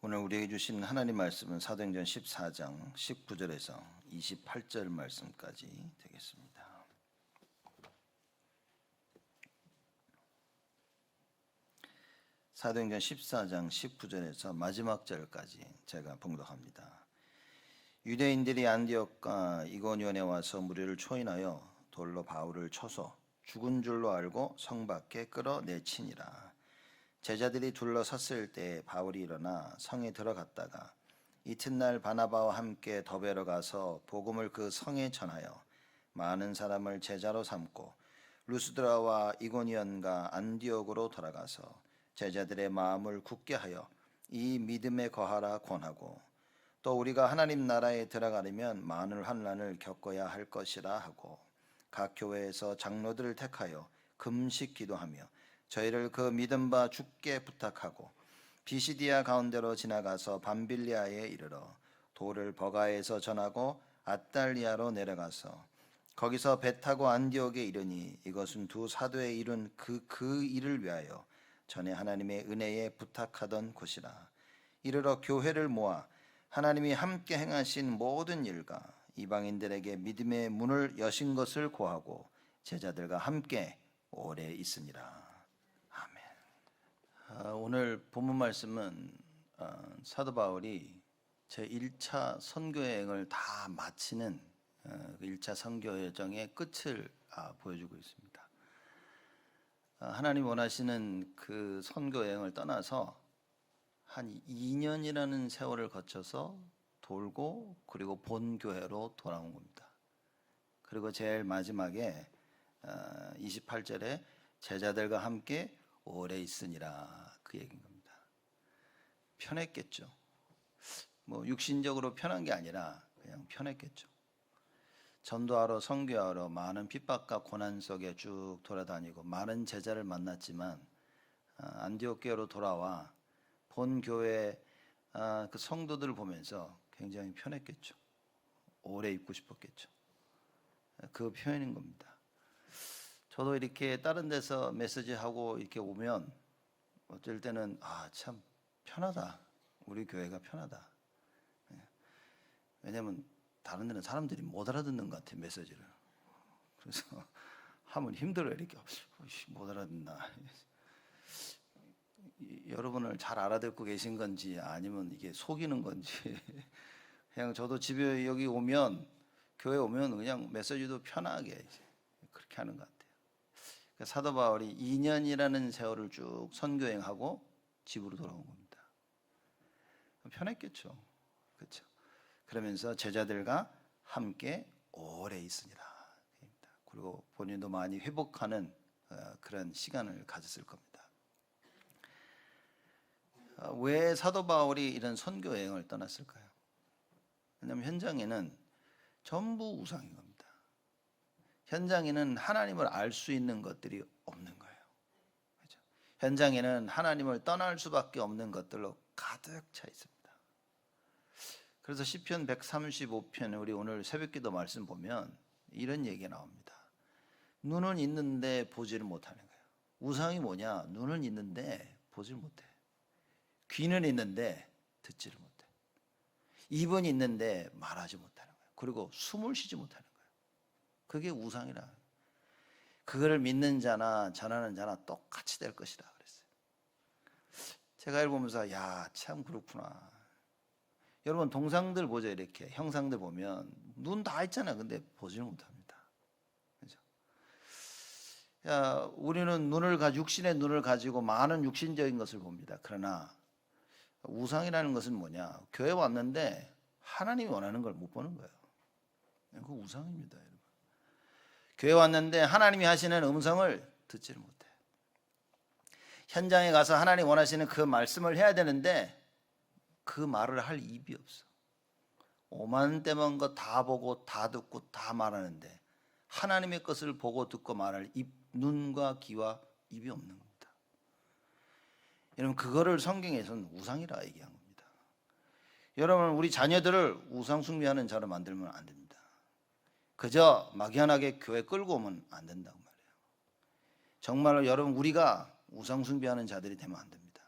오늘 우리에게 주신 하나님 말씀은 사도행전 14장 19절에서 28절 말씀까지 되겠습니다. 사도행전 14장 19절에서 마지막 절까지 제가 봉독합니다. 유대인들이 안디옥과 이고니온에 와서 무리를 초인하여 돌로 바울을 쳐서 죽은 줄로 알고 성 밖에 끌어내치니라. 제자들이 둘러섰을 때 바울이 일어나 성에 들어갔다가 이튿날 바나바와 함께 더베로 가서 복음을 그 성에 전하여 많은 사람을 제자로 삼고 루스드라와 이고니온과 안디옥으로 돌아가서 제자들의 마음을 굳게 하여 이 믿음에 거하라 권하고 또 우리가 하나님 나라에 들어가려면 많은 환난을 겪어야 할 것이라 하고 각 교회에서 장로들을 택하여 금식 기도하며 저희를 그 믿음 바 주께 부탁하고 비시디아 가운데로 지나가서 밤빌리아에 이르러 도를 버가에서 전하고 아달리아로 내려가서 거기서 배 타고 안디옥에 이르니 이것은 두 사도의 이룬 그 일을 위하여 전에 하나님의 은혜에 부탁하던 곳이라. 이르러 교회를 모아 하나님이 함께 행하신 모든 일과 이방인들에게 믿음의 문을 여신 것을 고하고 제자들과 함께 오래 있으니라. 오늘 본문 말씀은 사도 바울이 제1차 선교 여행을 다 마치는 1차 선교 여정의 끝을 보여주고 있습니다. 하나님 원하시는 그 선교 여행을 떠나서 한 2년이라는 세월을 거쳐서 돌고 그리고 본교회로 돌아온 겁니다. 그리고 제일 마지막에 28절에 제자들과 함께 오래 있으니라 그 얘기인 겁니다. 편했겠죠. 뭐 육신적으로 편한 게 아니라 그냥 편했겠죠. 전도하러 선교하러 많은 핍박과 고난 속에 쭉 돌아다니고 많은 제자를 만났지만 안디옥 교회로 돌아와 본 교회 그 성도들을 보면서 굉장히 편했겠죠. 오래 있고 싶었겠죠. 그 표현인 겁니다. 저도 이렇게 다른 데서 메시지하고 이렇게 오면 어쩔 때는 참 편하다. 우리 교회가 편하다. 왜냐면 다른 데는 사람들이 못 알아듣는 것 같아요, 메시지를. 그래서 하면 힘들어요. 이렇게 못 알아듣나. 여러분을 잘 알아듣고 계신 건지 아니면 이게 속이는 건지 그냥 저도 집에 여기 오면 교회 오면 그냥 메시지도 편하게 그렇게 하는 것 같아요. 사도 바울이 2년이라는 세월을 쭉 선교행하고 집으로 돌아온 겁니다. 편했겠죠. 그렇죠. 그러면서 제자들과 함께 오래 있으니라. 그리고 본인도 많이 회복하는 그런 시간을 가졌을 겁니다. 왜 사도 바울이 이런 선교 여행을 떠났을까요? 왜냐하면 현장에는 전부 우상인 겁니다. 현장에는 하나님을 알 수 있는 것들이 없는 거예요. 그렇죠? 현장에는 하나님을 떠날 수밖에 없는 것들로 가득 차 있습니다. 그래서 시편 135편 우리 오늘 새벽기도 말씀 보면 이런 얘기가 나옵니다. 눈은 있는데 보지를 못하는 거예요. 우상이 뭐냐? 눈은 있는데 보지를 못해. 귀는 있는데 듣지를 못해. 입은 있는데 말하지 못하는 거예요. 그리고 숨을 쉬지 못하는 거예요. 그게 우상이라. 그거를 믿는 자나 전하는 자나 똑같이 될 것이라 그랬어요. 제가 읽으면서 참 그렇구나. 여러분 동상들 보죠. 이렇게 형상들 보면 눈 다 있잖아요. 근데 보지를 못합니다. 그렇죠? 우리는 육신의 눈을 가지고 많은 육신적인 것을 봅니다. 그러나 우상이라는 것은 뭐냐? 교회 왔는데 하나님이 원하는 걸 못 보는 거예요. 그거 우상입니다. 교회 왔는데 하나님이 하시는 음성을 듣지를 못해. 현장에 가서 하나님 원하시는 그 말씀을 해야 되는데 그 말을 할 입이 없어. 오만때만 거 다 보고 다 듣고 다 말하는데 하나님의 것을 보고 듣고 말할 눈과 귀와 입이 없는 겁니다. 여러분 그거를 성경에서는 우상이라 얘기한 겁니다. 여러분 우리 자녀들을 우상 숭배하는 자로 만들면 안 됩니다. 그저 막연하게 교회 끌고 오면 안 된다고 말이에요. 정말로 여러분 우리가 우상 숭배하는 자들이 되면 안 됩니다.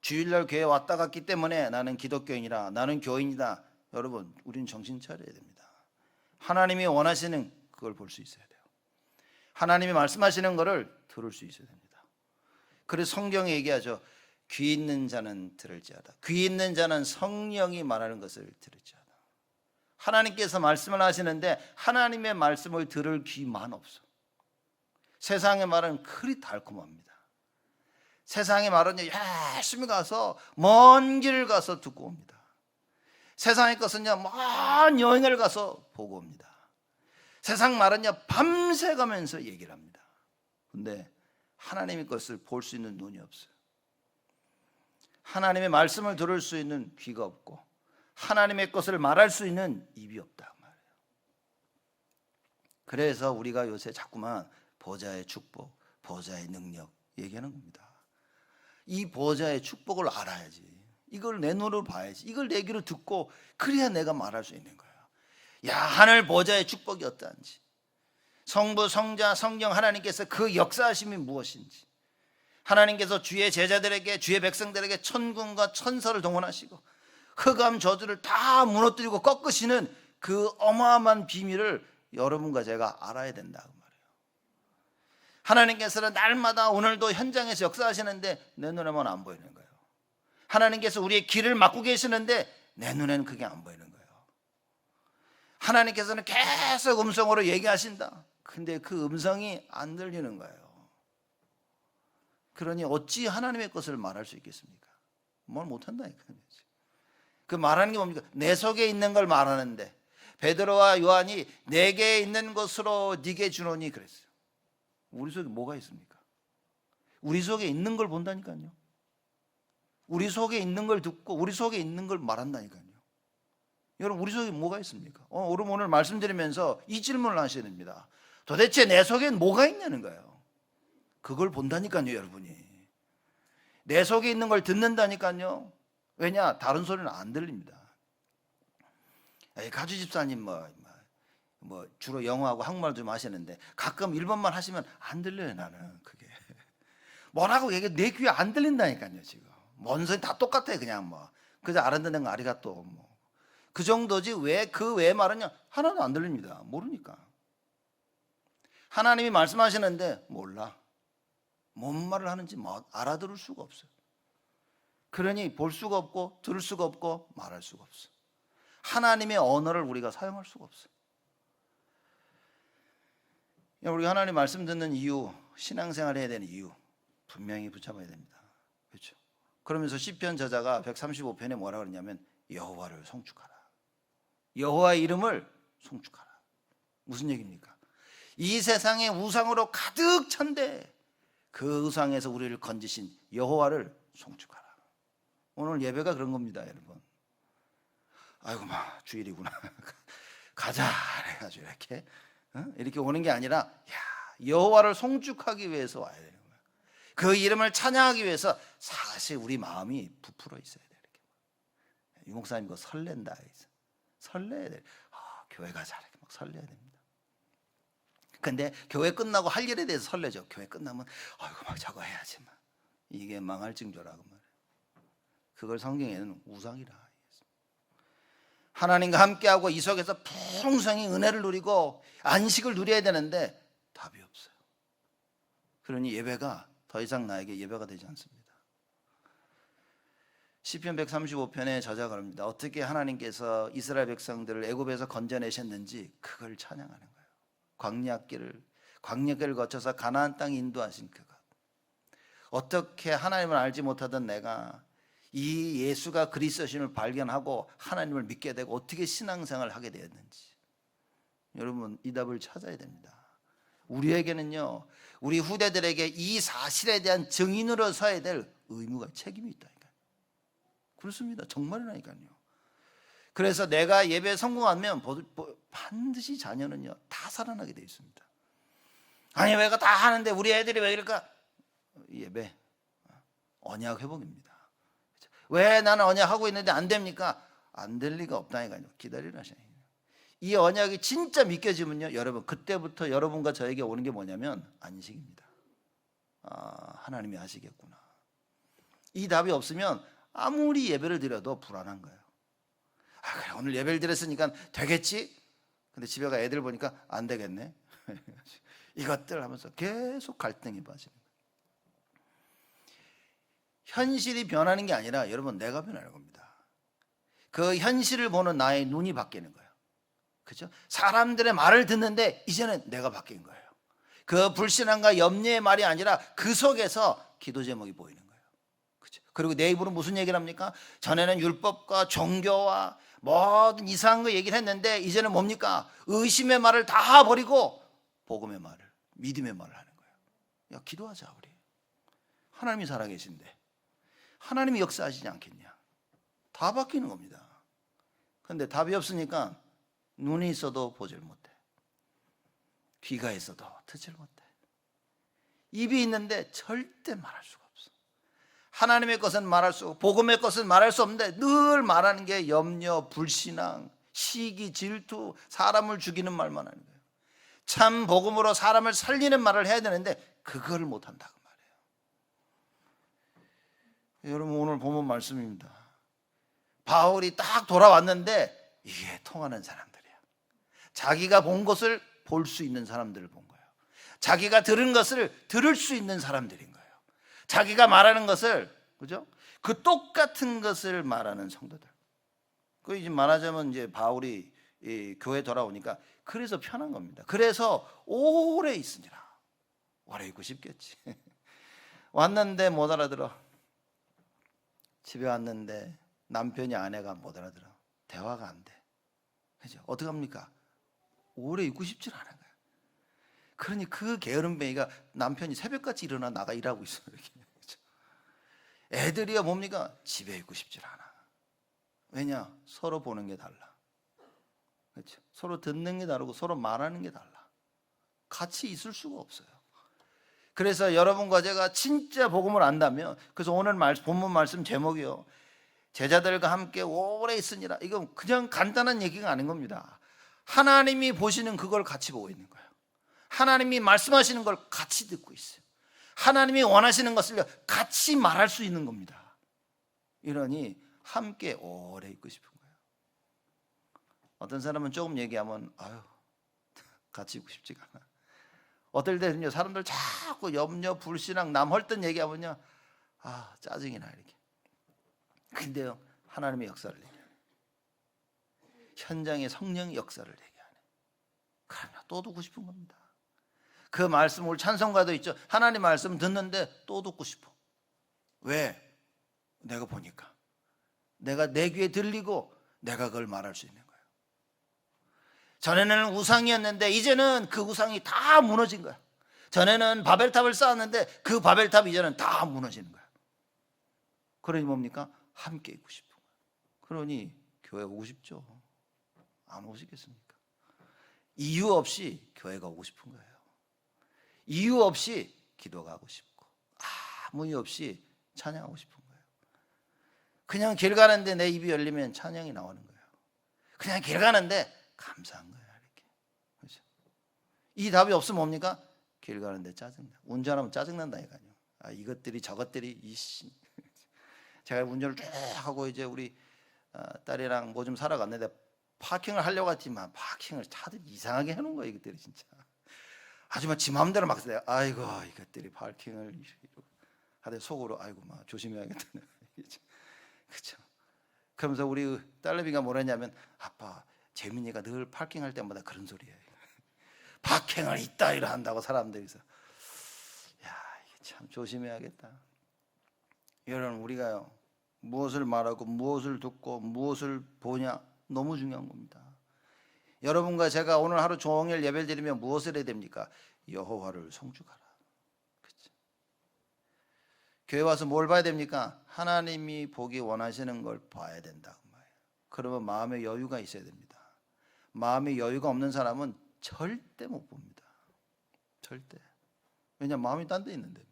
주일날 교회 왔다 갔기 때문에 나는 기독교인이라, 나는 교인이다. 여러분, 우리는 정신 차려야 됩니다. 하나님이 원하시는 그걸 볼 수 있어야 돼요. 하나님이 말씀하시는 것을 들을 수 있어야 됩니다. 그래서 성경에 얘기하죠. 귀 있는 자는 들을지어다. 귀 있는 자는 성령이 말하는 것을 들을지어다. 하나님께서 말씀을 하시는데 하나님의 말씀을 들을 귀만 없어. 세상의 말은 그리 달콤합니다. 세상의 말은요, 열심히 가서 먼 길을 가서 듣고 옵니다. 세상의 것은요, 먼 여행을 가서 보고 옵니다. 세상 말은요, 밤새 가면서 얘기를 합니다. 근데 하나님의 것을 볼 수 있는 눈이 없어요. 하나님의 말씀을 들을 수 있는 귀가 없고 하나님의 것을 말할 수 있는 입이 없다 말이에요. 그래서 우리가 요새 자꾸만 보좌의 축복, 보좌의 능력 얘기하는 겁니다. 이 보좌의 축복을 알아야지. 이걸 내 눈으로 봐야지. 이걸 내 귀로 듣고 그래야 내가 말할 수 있는 거예요. 야, 하늘 보좌의 축복이 어떠한지, 성부, 성자, 성령 하나님께서 그 역사하심이 무엇인지, 하나님께서 주의 제자들에게, 주의 백성들에게 천군과 천사를 동원하시고 흑암 저주를 다 무너뜨리고 꺾으시는 그 어마어마한 비밀을 여러분과 제가 알아야 된다 그 말이에요. 하나님께서는 날마다 오늘도 현장에서 역사하시는데 내 눈에만 안 보이는 거예요. 하나님께서 우리의 길을 막고 계시는데 내 눈에는 그게 안 보이는 거예요. 하나님께서는 계속 음성으로 얘기하신다. 근데 그 음성이 안 들리는 거예요. 그러니 어찌 하나님의 것을 말할 수 있겠습니까? 뭘 못한다니까요. 그 말하는 게 뭡니까? 내 속에 있는 걸 말하는데 베드로와 요한이 내게 있는 것으로 네게 주노니 그랬어요. 우리 속에 뭐가 있습니까? 우리 속에 있는 걸 본다니까요. 우리 속에 있는 걸 듣고 우리 속에 있는 걸 말한다니까요. 여러분, 우리 속에 뭐가 있습니까? 여러분, 오늘 말씀드리면서 이 질문을 하셔야 됩니다. 도대체 내 속엔 뭐가 있냐는 거예요. 그걸 본다니까요. 여러분이 내 속에 있는 걸 듣는다니까요. 왜냐? 다른 소리는 안 들립니다. 가주 집사님 주로 영어하고 한국말 좀 하시는데 가끔 일본말 하시면 안 들려요. 나는 그게 뭐라고 얘기해 내 귀에 안 들린다니까요. 지금 뭔 소리 다 똑같아요. 그냥 그저 알아듣는 거 아리가또 그 정도지. 왜 그 외의 말은요 하나도 안 들립니다. 모르니까. 하나님이 말씀하시는데 몰라. 뭔 말을 하는지 알아들을 수가 없어요. 그러니 볼 수가 없고 들을 수가 없고 말할 수가 없어. 하나님의 언어를 우리가 사용할 수가 없어. 우리가 하나님 말씀 듣는 이유, 신앙생활 해야 되는 이유 분명히 붙잡아야 됩니다. 그렇죠? 그러면서 시편 저자가 135편에 뭐라 그러냐면 여호와를 송축하라. 여호와의 이름을 송축하라. 무슨 얘기입니까? 이 세상에 우상으로 가득 찬데 그 우상에서 우리를 건지신 여호와를 송축하라. 오늘 예배가 그런 겁니다, 여러분. 아이고 주일이구나. 가자 해가지고 이렇게 오는 게 아니라 여호와를 송축하기 위해서 와야 되는 거예요. 그 이름을 찬양하기 위해서 사실 우리 마음이 부풀어 있어야 돼요. 이렇게. 유 목사님 그거 설렌다. 설레야 돼. 교회 가자 이렇게 막 설레야 됩니다. 근데 교회 끝나고 할 일에 대해서 설레죠. 교회 끝나면 아이고 저거 해야지 이게 망할 징조라고 말해요. 그걸 성경에는 우상이라. 하나님과 함께하고 이 속에서 풍성히 은혜를 누리고 안식을 누려야 되는데 답이 없어요. 그러니 예배가 더 이상 나에게 예배가 되지 않습니다. 시편 135편의 저자가 그럽니다. 어떻게 하나님께서 이스라엘 백성들을 애굽에서 건져내셨는지 그걸 찬양하는 거예요. 광야길을 거쳐서 가나안 땅에 인도하신 그것. 어떻게 하나님을 알지 못하던 내가 이 예수가 그리스도심을 발견하고 하나님을 믿게 되고 어떻게 신앙생활을 하게 되었는지 여러분 이 답을 찾아야 됩니다. 우리에게는요, 우리 후대들에게 이 사실에 대한 증인으로 서야 될 의무가 책임이 있다니까요. 그렇습니다. 정말이라니까요. 그래서 내가 예배에 성공하면 반드시 자녀는요 다 살아나게 되어 있습니다. 아니 왜가 다 하는데 우리 애들이 왜 이럴까? 예배 언약 회복입니다. 왜 나는 언약하고 있는데 안 됩니까? 안 될 리가 없다니까요. 기다리라셔요. 이 언약이 진짜 믿겨지면요, 여러분 그때부터 여러분과 저에게 오는 게 뭐냐면 안식입니다. 하나님이 하시겠구나. 이 답이 없으면 아무리 예배를 드려도 불안한 거예요. 아, 그래, 오늘 예배를 드렸으니까 되겠지? 근데 집에 가 애들 보니까 안 되겠네. 이것들 하면서 계속 갈등이 빠집니다. 현실이 변하는 게 아니라 여러분 내가 변하는 겁니다. 그 현실을 보는 나의 눈이 바뀌는 거예요. 그렇죠? 사람들의 말을 듣는데 이제는 내가 바뀐 거예요. 그 불신앙과 염려의 말이 아니라 그 속에서 기도 제목이 보이는 거예요. 그렇죠? 그리고 내 입으로 무슨 얘기를 합니까? 전에는 율법과 종교와 모든 이상한 거 얘기를 했는데 이제는 뭡니까? 의심의 말을 다 버리고 복음의 말을, 믿음의 말을 하는 거예요. 야, 기도하자 우리. 하나님이 살아계신데 하나님이 역사하시지 않겠냐? 다 바뀌는 겁니다. 그런데 답이 없으니까 눈이 있어도 보질 못해. 귀가 있어도 듣질 못해. 입이 있는데 절대 말할 수가 없어. 하나님의 것은 말할 수 없고 복음의 것은 말할 수 없는데 늘 말하는 게 염려, 불신앙, 시기, 질투, 사람을 죽이는 말만 하는 거예요. 참 복음으로 사람을 살리는 말을 해야 되는데 그걸 못한다고 말해요. 여러분 오늘 본문 말씀입니다. 바울이 딱 돌아왔는데 이게 통하는 사람들이야. 자기가 본 것을 볼 수 있는 사람들을 본 거예요. 자기가 들은 것을 들을 수 있는 사람들인 거예요. 자기가 말하는 것을, 그죠? 그 똑같은 것을 말하는 성도들. 그 이제 말하자면 이제 바울이 이 교회 돌아오니까 그래서 편한 겁니다. 그래서 오래 있으니라. 오래 있고 싶겠지. 왔는데 못 알아들어. 집에 왔는데 남편이 아내가 못 알아들어. 대화가 안 돼. 그죠? 어떡합니까? 오래 있고 싶지 않은 거야. 그러니 그 게으름뱅이가 남편이 새벽같이 일어나 나가 일하고 있어요. 이렇게. 애들이야 뭡니까? 집에 있고 싶지 않아. 왜냐? 서로 보는 게 달라. 그렇죠? 서로 듣는 게 다르고 서로 말하는 게 달라. 같이 있을 수가 없어요. 그래서 여러분과 제가 진짜 복음을 안다면, 그래서 오늘 본문 말씀 제목이요, 제자들과 함께 오래 있으니라. 이건 그냥 간단한 얘기가 아닌 겁니다. 하나님이 보시는 그걸 같이 보고 있는 거예요. 하나님이 말씀하시는 걸 같이 듣고 있어요. 하나님이 원하시는 것을 같이 말할 수 있는 겁니다. 이러니 함께 오래 있고 싶은 거예요. 어떤 사람은 조금 얘기하면 아유 같이 있고 싶지가 않아. 어떨 때는요 사람들 자꾸 염려, 불신앙, 남 헐던 얘기하면요 아 짜증이 나 이렇게. 근데요 하나님의 역사를 얘기하네. 현장의 성령의 역사를 얘기하네. 그러면 또 듣고 싶은 겁니다. 그 말씀 우리 찬송가도 있죠. 하나님 말씀 듣는데 또 듣고 싶어. 왜? 내가 보니까 내가 내 귀에 들리고 내가 그걸 말할 수 있는 거예요. 전에는 우상이었는데 이제는 그 우상이 다 무너진 거야. 전에는 바벨탑을 쌓았는데 그 바벨탑이 이제는 다 무너지는 거야. 그러니 뭡니까? 함께 있고 싶은 거야. 그러니 교회 오고 싶죠. 안 오시겠습니까? 이유 없이 교회가 오고 싶은 거예요. 이유 없이 기도가 하고 싶고 아무 이유 없이 찬양하고 싶은 거예요. 그냥 길 가는데 내 입이 열리면 찬양이 나오는 거예요. 그냥 길 가는데 감사한 거예요. 이렇게. 그렇죠? 이 답이 없으면 뭡니까? 길 가는데 짜증나. 운전하면 짜증난다니까요. 아, 이것들이 저것들이 이씨. 제가 운전을 쭉 하고 이제 우리 딸이랑 뭐 좀 사러 갔는데 파킹을 하려고 했지만 파킹을 차들이 이상하게 해놓은 거예요. 이것들이 진짜. 하지만 지 마음대로 막 써요. 아이고 이것들이 파킹을 하되 속으로 아이고 막 조심해야겠다. 그렇죠. 그러면서 우리 딸내미가 뭐랬냐면 아빠 재민이가 늘 파킹할 때마다 그런 소리예요. 파킹을 이따위로 한다고 사람들이서. 야 이게 참 조심해야겠다. 여러분 우리가요 무엇을 말하고 무엇을 듣고 무엇을 보냐 너무 중요한 겁니다. 여러분과 제가 오늘 하루 종일 예배를 드리면 무엇을 해야 됩니까? 여호와를 송축하라. 그렇죠? 교회 와서 뭘 봐야 됩니까? 하나님이 보기 원하시는 걸 봐야 된다고 말이에요. 그러면 마음의 여유가 있어야 됩니다. 마음의 여유가 없는 사람은 절대 못 봅니다. 절대. 왜냐하면 마음이 딴 데 있는데.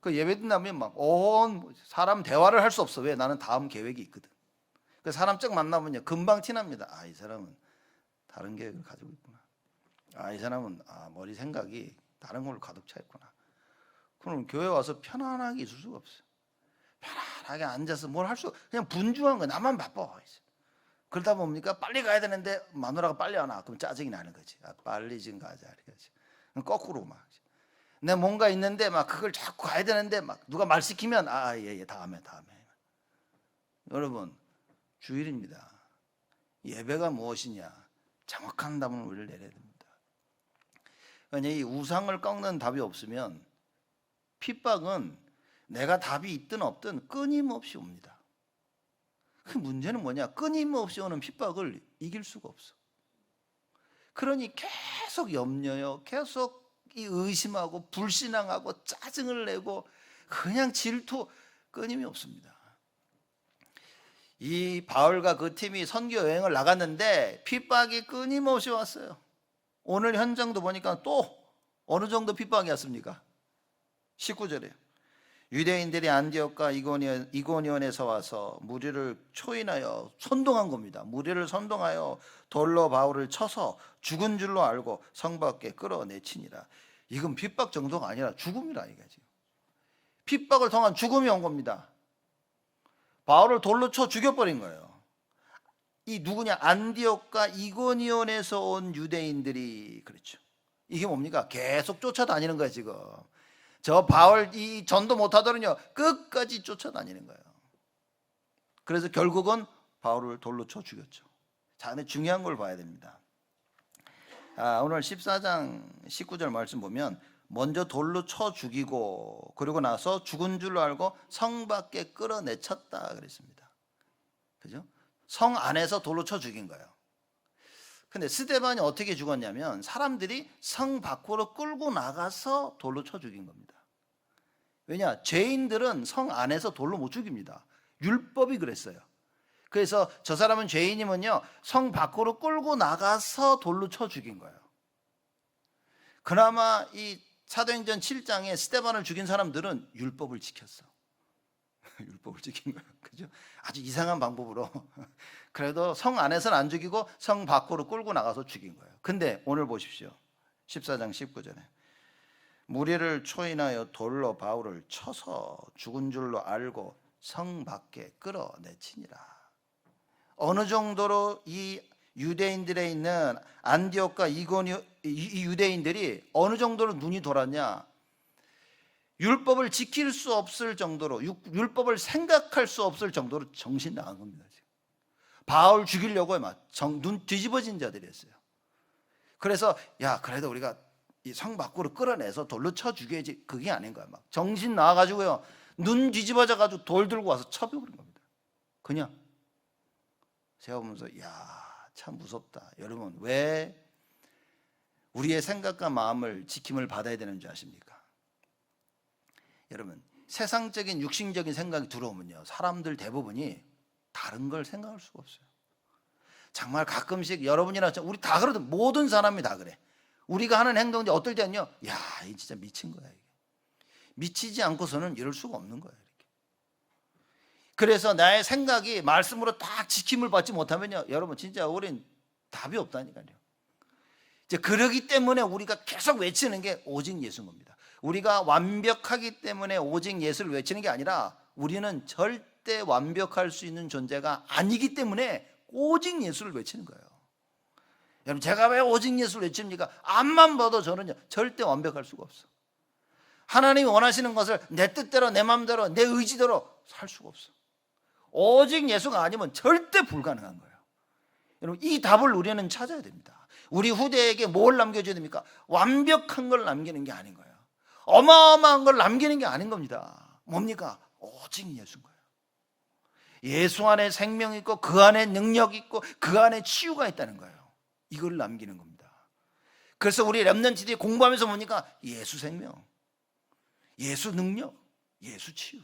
그 예배 드리면 막 온 사람 대화를 할 수 없어. 왜? 나는 다음 계획이 있거든. 그 사람 쫙 만나면요 금방 티납니다. 아, 이 사람은 다른 계획을 가지고 있구나. 아, 이 사람은 머리 생각이 다른 걸로 가득 차 있구나. 그럼 교회 와서 편안하게 있을 수가 없어요. 편안하게 앉아서 뭘 할 수, 그냥 분주한 거야. 나만 바빠. 그러다 보니까 빨리 가야 되는데 마누라가 빨리 안 와. 그럼 짜증이 나는 거지. 아, 빨리 좀 가자. 이거지. 거꾸로 막. 내 뭔가 있는데 막 그걸 자꾸 가야 되는데 막 누가 말 시키면 예, 다음에. 여러분, 주일입니다. 예배가 무엇이냐? 정확한 답을 우리를 내려야 됩니다. 그러니까 이 우상을 꺾는 답이 없으면 핍박은 내가 답이 있든 없든 끊임없이 옵니다. 그 문제는 뭐냐? 끊임없이 오는 핍박을 이길 수가 없어. 그러니 계속 염려요. 계속 의심하고 불신앙하고 짜증을 내고 그냥 질투 끊임이 없습니다. 이 바울과 그 팀이 선교 여행을 나갔는데 핍박이 끊임없이 왔어요. 오늘 현장도 보니까 또 어느 정도 핍박이 왔습니까? 19절에 유대인들이 안디옥과 이고니온에서 와서 무리를 초인하여 선동한 겁니다. 무리를 선동하여 돌로 바울을 쳐서 죽은 줄로 알고 성 밖에 끌어내치니라. 이건 핍박 정도가 아니라 죽음이라 이거지. 핍박을 통한 죽음이 온 겁니다. 바울을 돌로 쳐 죽여버린 거예요. 이 누구냐? 안디옥과 이고니온에서 온 유대인들이 그렇죠. 이게 뭡니까? 계속 쫓아다니는 거예요 지금. 저 바울 이 전도 못하더군요. 끝까지 쫓아다니는 거예요. 그래서 결국은 바울을 돌로 쳐 죽였죠. 자, 근데 중요한 걸 봐야 됩니다. 오늘 14장 19절 말씀 보면 먼저 돌로 쳐 죽이고 그리고 나서 죽은 줄로 알고 성 밖에 끌어내쳤다 그랬습니다. 그죠? 성 안에서 돌로 쳐 죽인 거예요. 근데 스데반이 어떻게 죽었냐면 사람들이 성 밖으로 끌고 나가서 돌로 쳐 죽인 겁니다. 왜냐? 죄인들은 성 안에서 돌로 못 죽입니다. 율법이 그랬어요. 그래서 저 사람은 죄인이면요 성 밖으로 끌고 나가서 돌로 쳐 죽인 거예요. 그나마 이 사도행전 7장에 스데반을 죽인 사람들은 율법을 지켰어. 율법을 지킨 거예요. 그죠? 아주 이상한 방법으로. 그래도 성 안에서는 안 죽이고 성 밖으로 끌고 나가서 죽인 거예요. 근데 오늘 보십시오. 14장 19절에 무리를 초인하여 돌로 바울을 쳐서 죽은 줄로 알고 성 밖에 끌어내치니라. 어느 정도로 이 유대인들에 있는 안디옥과 이고니온 이 유대인들이 어느 정도로 눈이 돌았냐? 율법을 지킬 수 없을 정도로 율법을 생각할 수 없을 정도로 정신 나간 겁니다. 지금. 바울 죽이려고 막 눈 뒤집어진 자들이었어요. 그래서 야 그래도 우리가 이 성 밖으로 끌어내서 돌로 쳐 죽여야지. 그게 아닌 거야. 막 정신 나와가지고요 눈 뒤집어져가지고 돌 들고 와서 쳐버린 겁니다. 그냥 제가 보면서 야 참 무섭다. 여러분 왜 우리의 생각과 마음을 지킴을 받아야 되는 줄 아십니까? 여러분 세상적인 육신적인 생각이 들어오면요 사람들 대부분이 다른 걸 생각할 수가 없어요. 정말 가끔씩 여러분이나 우리 다 그러든 모든 사람이 다 그래. 우리가 하는 행동이 어떨 때는요 야 이 진짜 미친 거야. 이게. 미치지 않고서는 이럴 수가 없는 거예요. 이렇게. 그래서 나의 생각이 말씀으로 딱 지킴을 받지 못하면요 여러분 진짜 우린 답이 없다니까요. 이제 그러기 때문에 우리가 계속 외치는 게 오직 예수인 겁니다. 우리가 완벽하기 때문에 오직 예수를 외치는 게 아니라 우리는 절대 완벽할 수 있는 존재가 아니기 때문에 오직 예수를 외치는 거예요. 여러분 제가 왜 오직 예수를 외칩니까? 앞만 봐도 저는요 절대 완벽할 수가 없어. 하나님이 원하시는 것을 내 뜻대로 내 마음대로 내 의지대로 살 수가 없어. 오직 예수가 아니면 절대 불가능한 거예요. 여러분 이 답을 우리는 찾아야 됩니다. 우리 후대에게 뭘 남겨줘야 됩니까? 완벽한 걸 남기는 게 아닌 거예요. 어마어마한 걸 남기는 게 아닌 겁니다. 뭡니까? 오직 예수인 거예요. 예수 안에 생명이 있고 그 안에 능력이 있고 그 안에 치유가 있다는 거예요. 이걸 남기는 겁니다. 그래서 우리 렘넌트들이 공부하면서 보니까 예수 생명, 예수 능력, 예수 치유.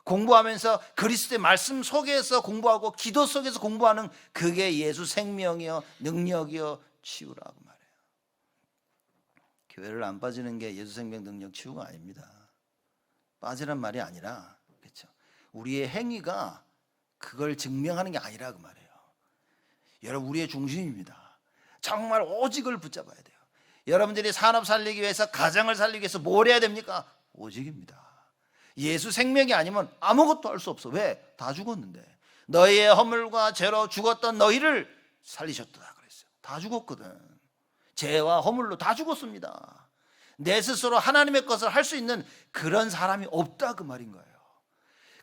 공부하면서 그리스도의 말씀 속에서 공부하고 기도 속에서 공부하는 그게 예수 생명이요 능력이요 치유라고 말해요. 교회를 안 빠지는 게 예수 생명 능력 치유가 아닙니다. 빠지란 말이 아니라 그렇죠. 우리의 행위가 그걸 증명하는 게 아니라 그 말이에요. 여러분 우리의 중심입니다. 정말 오직을 붙잡아야 돼요. 여러분들이 산업 살리기 위해서 가정을 살리기 위해서 뭘 해야 됩니까? 오직입니다. 예수 생명이 아니면 아무것도 할 수 없어. 왜? 다 죽었는데. 너희의 허물과 죄로 죽었던 너희를 살리셨다 그랬어요. 다 죽었거든. 죄와 허물로 다 죽었습니다. 내 스스로 하나님의 것을 할 수 있는 그런 사람이 없다 그 말인 거예요.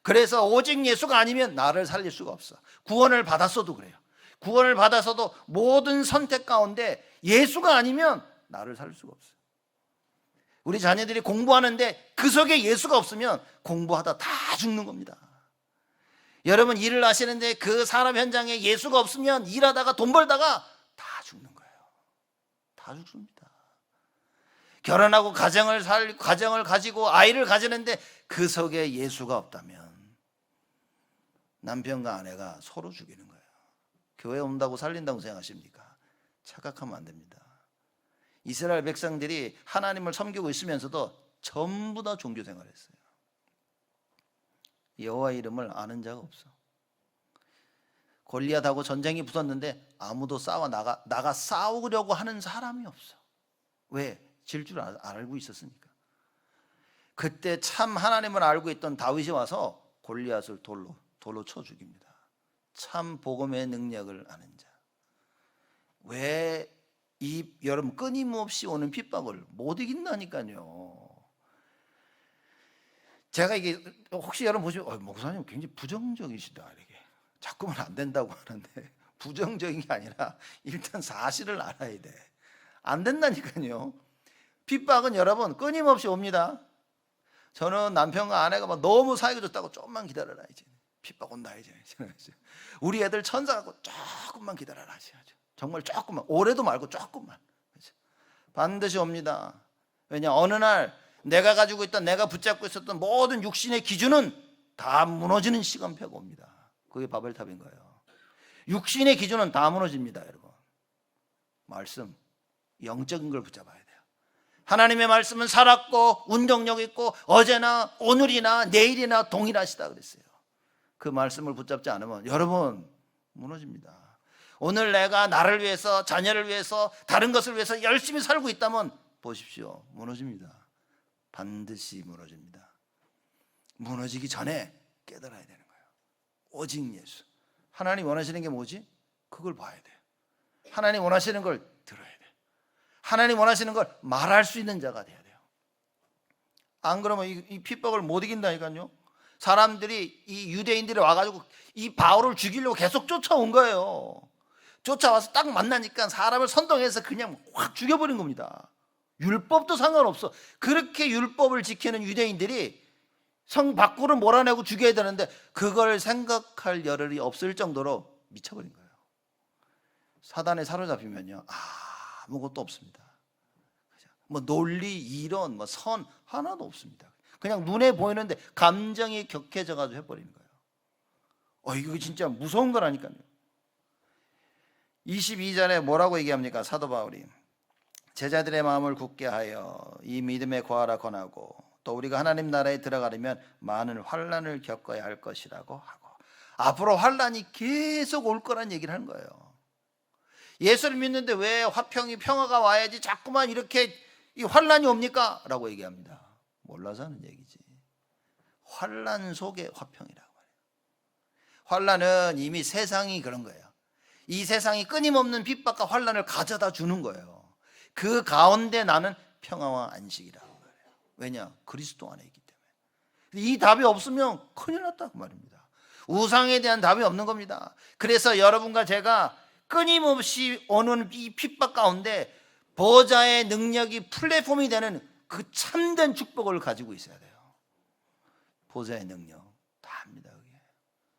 그래서 오직 예수가 아니면 나를 살릴 수가 없어. 구원을 받았어도 그래요. 구원을 받아서도 모든 선택 가운데 예수가 아니면 나를 살릴 수가 없어요. 우리 자녀들이 공부하는데 그 속에 예수가 없으면 공부하다 다 죽는 겁니다. 여러분 일을 하시는데 그 산업 현장에 예수가 없으면 일하다가 돈 벌다가 다 죽는 거예요. 다 죽습니다. 결혼하고 가정을 가지고 아이를 가지는데 그 속에 예수가 없다면 남편과 아내가 서로 죽이는 거예요. 교회 온다고 살린다고 생각하십니까? 착각하면 안 됩니다. 이스라엘 백성들이 하나님을 섬기고 있으면서도 전부 다 종교 생활했어요. 여호와 이름을 아는 자가 없어. 골리앗하고 전쟁이 붙었는데 아무도 나가 싸우려고 하는 사람이 없어. 왜? 질 줄 알고 있었으니까. 그때 참 하나님을 알고 있던 다윗이 와서 골리앗을 돌로 쳐 죽입니다. 참 복음의 능력을 아는 자. 왜 여러분 끊임없이 오는 핍박을 못 이긴다니까요. 제가 이게 혹시 여러분 보시면 목사님 굉장히 부정적이시다 이렇게 자꾸만 안 된다고 하는데 부정적인 게 아니라 일단 사실을 알아야 돼. 안 된다니까요. 핍박은 여러분 끊임없이 옵니다. 저는 남편과 아내가 막 너무 사이가 좋다고 조금만 기다려라 이제 핍박 온다 이제. 우리 애들 천사 갖고 조금만 기다려라 이제. 정말 조금만, 올해도 말고 조금만. 반드시 옵니다. 왜냐 어느 날 내가 가지고 있던 내가 붙잡고 있었던 모든 육신의 기준은 다 무너지는 시간표가 옵니다. 그게 바벨탑인 거예요. 육신의 기준은 다 무너집니다. 여러분 말씀 영적인 걸 붙잡아야 돼요. 하나님의 말씀은 살았고 운동력 있고 어제나 오늘이나 내일이나 동일하시다 그랬어요. 그 말씀을 붙잡지 않으면 여러분 무너집니다. 오늘 내가 나를 위해서 자녀를 위해서 다른 것을 위해서 열심히 살고 있다면 보십시오. 무너집니다. 반드시 무너집니다. 무너지기 전에 깨달아야 되는 거예요. 오직 예수. 하나님 원하시는 게 뭐지? 그걸 봐야 돼요. 하나님 원하시는 걸 들어야 돼요. 하나님 원하시는 걸 말할 수 있는 자가 돼야 돼요. 안 그러면 이 핍박을 못 이긴다니까요. 사람들이 이 유대인들이 와가지고 이 바울을 죽이려고 계속 쫓아온 거예요. 쫓아와서 딱 만나니까 사람을 선동해서 그냥 확 죽여버린 겁니다. 율법도 상관없어. 그렇게 율법을 지키는 유대인들이 성 밖으로 몰아내고 죽여야 되는데 그걸 생각할 여력이 없을 정도로 미쳐버린 거예요. 사단에 사로잡히면요 아무것도 없습니다. 뭐 논리, 이론, 뭐 선 하나도 없습니다. 그냥 눈에 보이는데 감정이 격해져 가지고 해버리는 거예요. 이거 진짜 무서운 거라니까요. 22절에 뭐라고 얘기합니까? 사도 바울이 제자들의 마음을 굳게 하여 이 믿음에 거하라 권하고 또 우리가 하나님 나라에 들어가려면 많은 환난을 겪어야 할 것이라고 하고 앞으로 환난이 계속 올 거란 얘기를 하는 거예요. 예수를 믿는데 왜 평화가 와야지 자꾸만 이렇게 이 환난이 옵니까? 라고 얘기합니다. 몰라서 하는 얘기지. 환난 속에 화평이라고 말해요. 환난은 이미 세상이 그런 거예요. 이 세상이 끊임없는 핍박과 환난을 가져다 주는 거예요. 그 가운데 나는 평화와 안식이라고 말해요. 왜냐? 그리스도 안에 있기 때문에. 이 답이 없으면 큰일 났다 그 말입니다. 우상에 대한 답이 없는 겁니다. 그래서 여러분과 제가 끊임없이 오는 이 핍박 가운데 보좌의 능력이 플랫폼이 되는 그 참된 축복을 가지고 있어야 돼요. 보좌의 능력 다 합니다.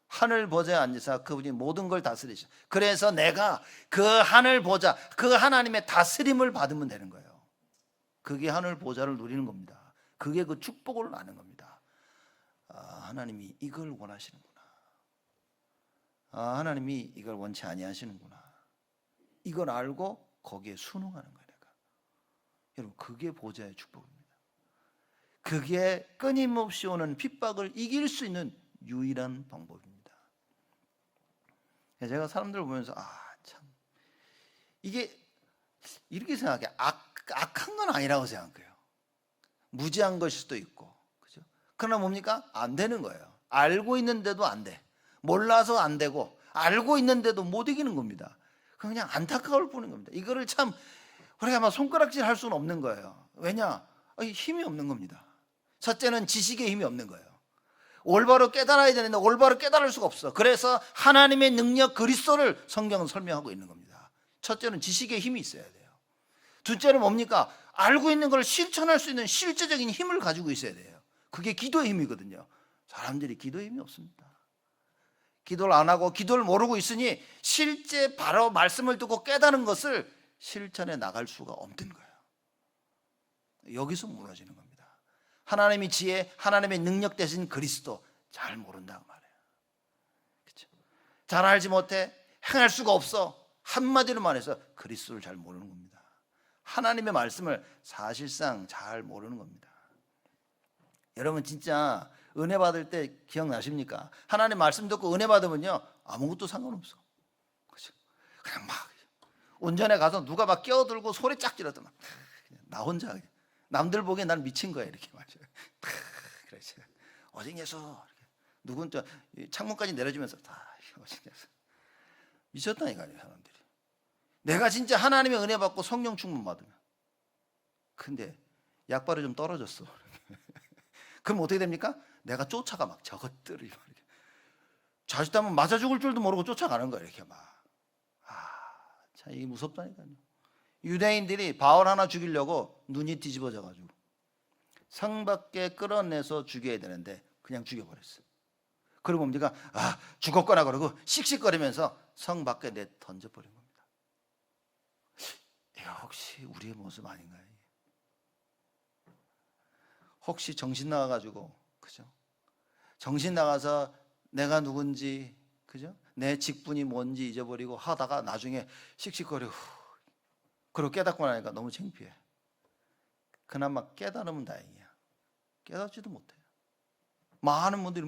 하늘 보좌에 앉으사 그분이 모든 걸 다스리셔. 그래서 내가 그 하늘 보좌, 그 하나님의 다스림을 받으면 되는 거예요. 그게 하늘 보좌를 누리는 겁니다. 그게 그 축복을 아는 겁니다. 하나님이 이걸 원하시는구나. 하나님이 이걸 원치 아니하시는구나. 이걸 알고 거기에 순응하는 거예요. 내가. 여러분 그게 보좌의 축복입니다. 그게 끊임없이 오는 핍박을 이길 수 있는 유일한 방법입니다. 제가 사람들을 보면서 참 이게 이렇게 생각해요. 악한 건 아니라고 생각해요. 무지한 것일 수도 있고, 그죠? 그러나 뭡니까? 안 되는 거예요. 알고 있는데도 안 돼. 몰라서 안 되고 알고 있는데도 못 이기는 겁니다. 그냥 안타까울 뿐인 겁니다. 이거를 참 우리가 막 손가락질 할 수는 없는 거예요. 왜냐? 힘이 없는 겁니다. 첫째는 지식의 힘이 없는 거예요. 올바로 깨달아야 되는데 올바로 깨달을 수가 없어. 그래서 하나님의 능력 그리스도를 성경은 설명하고 있는 겁니다. 첫째는 지식의 힘이 있어야 돼요. 둘째는 뭡니까? 알고 있는 걸 실천할 수 있는 실제적인 힘을 가지고 있어야 돼요. 그게 기도의 힘이거든요. 사람들이 기도의 힘이 없습니다. 기도를 안 하고 기도를 모르고 있으니 실제 바로 말씀을 듣고 깨달은 것을 실천해 나갈 수가 없는 거예요. 여기서 무너지는 겁니다. 하나님의 지혜, 하나님의 능력 대신 그리스도 잘 모른다고 말해요. 그렇죠? 잘 알지 못해 행할 수가 없어. 한마디로 말해서 그리스도를 잘 모르는 겁니다. 하나님의 말씀을 사실상 잘 모르는 겁니다. 여러분 진짜 은혜 받을 때 기억나십니까? 하나님 말씀 듣고 은혜 받으면요 아무것도 상관없어. 그렇죠? 그냥 막 운전에 가서 누가 막 끼어들고 소리 짝 지르도 막 나 혼자 그냥. 남들 보기엔 난 미친 거야 이렇게 말이죠. 그렇지. 오직 예수. 누군 또 창문까지 내려주면서 다 오직 예수. 미쳤다니까요 사람들이. 내가 진짜 하나님의 은혜 받고 성령 충만 받으면. 근데 약발이 좀 떨어졌어. 그럼 어떻게 됩니까? 내가 쫓아가 막 저것들을 자칫하면 맞아 죽을 줄도 모르고 쫓아가는 거야 이렇게 막. 참 이게 무섭다니까요. 유대인들이 바울 하나 죽이려고 눈이 뒤집어져 가지고 성 밖에 끌어내서 죽여야 되는데 그냥 죽여버렸어요. 그리고 뭡니까? 죽었거나 그러고 씩씩거리면서 성 밖에 내 던져버린 겁니다. 이거 혹시 우리의 모습 아닌가요? 혹시 정신 나가가지고 그죠? 정신 나가서 내가 누군지 그죠? 내 직분이 뭔지 잊어버리고 하다가 나중에 씩씩거리고 그리고 깨닫고 나니까 너무 창피해. 그나마 깨달으면 다행이야. 깨닫지도 못해요. 많은 분들이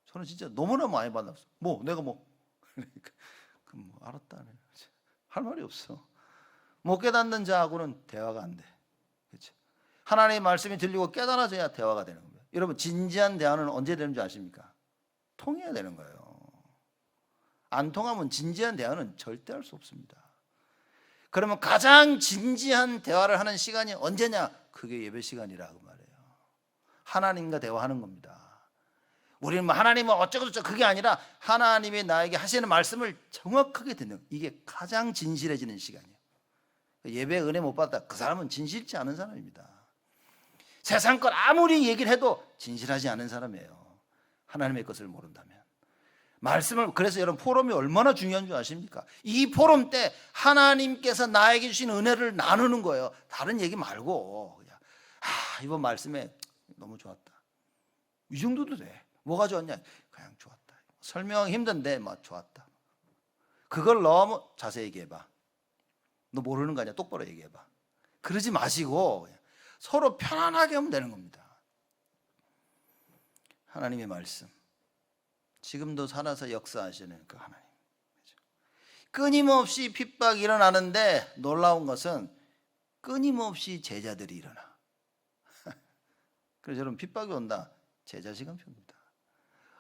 저는 진짜 너무나 많이 만났어. 내가 그러니까 그럼 알았다. 할 말이 없어. 못 깨닫는 자하고는 대화가 안 돼. 그렇죠? 하나님의 말씀이 들리고 깨달아져야 대화가 되는 거예요. 여러분 진지한 대화는 언제 되는 줄 아십니까? 통해야 되는 거예요. 안 통하면 진지한 대화는 절대 할 수 없습니다. 그러면 가장 진지한 대화를 하는 시간이 언제냐? 그게 예배 시간이라고 말해요. 하나님과 대화하는 겁니다. 우리는 하나님은 어쩌고저쩌고 그게 아니라 하나님이 나에게 하시는 말씀을 정확하게 듣는 이게 가장 진실해지는 시간이에요. 예배 은혜 못 받았다. 그 사람은 진실치 않은 사람입니다. 세상 것 아무리 얘기를 해도 진실하지 않은 사람이에요. 하나님의 것을 모른다면. 말씀을 그래서 여러분 포럼이 얼마나 중요한 줄 아십니까? 이 포럼 때 하나님께서 나에게 주신 은혜를 나누는 거예요. 다른 얘기 말고 그냥 이번 말씀에 너무 좋았다. 이 정도도 돼. 뭐가 좋았냐? 그냥 좋았다. 설명하기 힘든데 좋았다. 그걸 너무 자세히 얘기해봐. 너 모르는 거 아니야? 똑바로 얘기해봐. 그러지 마시고 그냥 서로 편안하게 하면 되는 겁니다. 하나님의 말씀. 지금도 살아서 역사하시는 그 하나님. 끊임없이 핍박이 일어나는데 놀라운 것은 끊임없이 제자들이 일어나. 그래서 여러분 핍박이 온다. 제자 시간표입니다.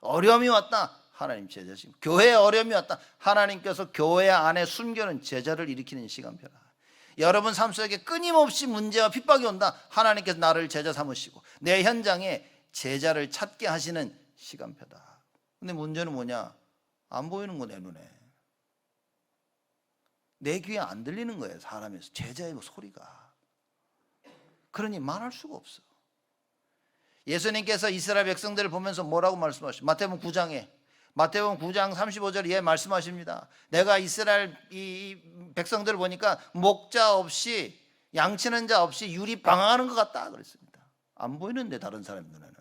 어려움이 왔다. 하나님 제자 시간. 교회에 어려움이 왔다. 하나님께서 교회 안에 숨겨놓은 제자를 일으키는 시간표라. 여러분 삶 속에 끊임없이 문제와 핍박이 온다. 하나님께서 나를 제자 삼으시고 내 현장에 제자를 찾게 하시는 시간표다. 근데 문제는 뭐냐? 안 보이는 거 내 눈에. 내 귀에 안 들리는 거예요. 사람에서 제자의 소리가. 그러니 말할 수가 없어. 예수님께서 이스라엘 백성들을 보면서 뭐라고 말씀하시죠? 마태복음 9장 35절에 말씀하십니다. 내가 이스라엘 이 백성들을 보니까 목자 없이 양치는 자 없이 유리 방황하는 것 같다 그랬습니다. 안 보이는데 다른 사람 눈에는.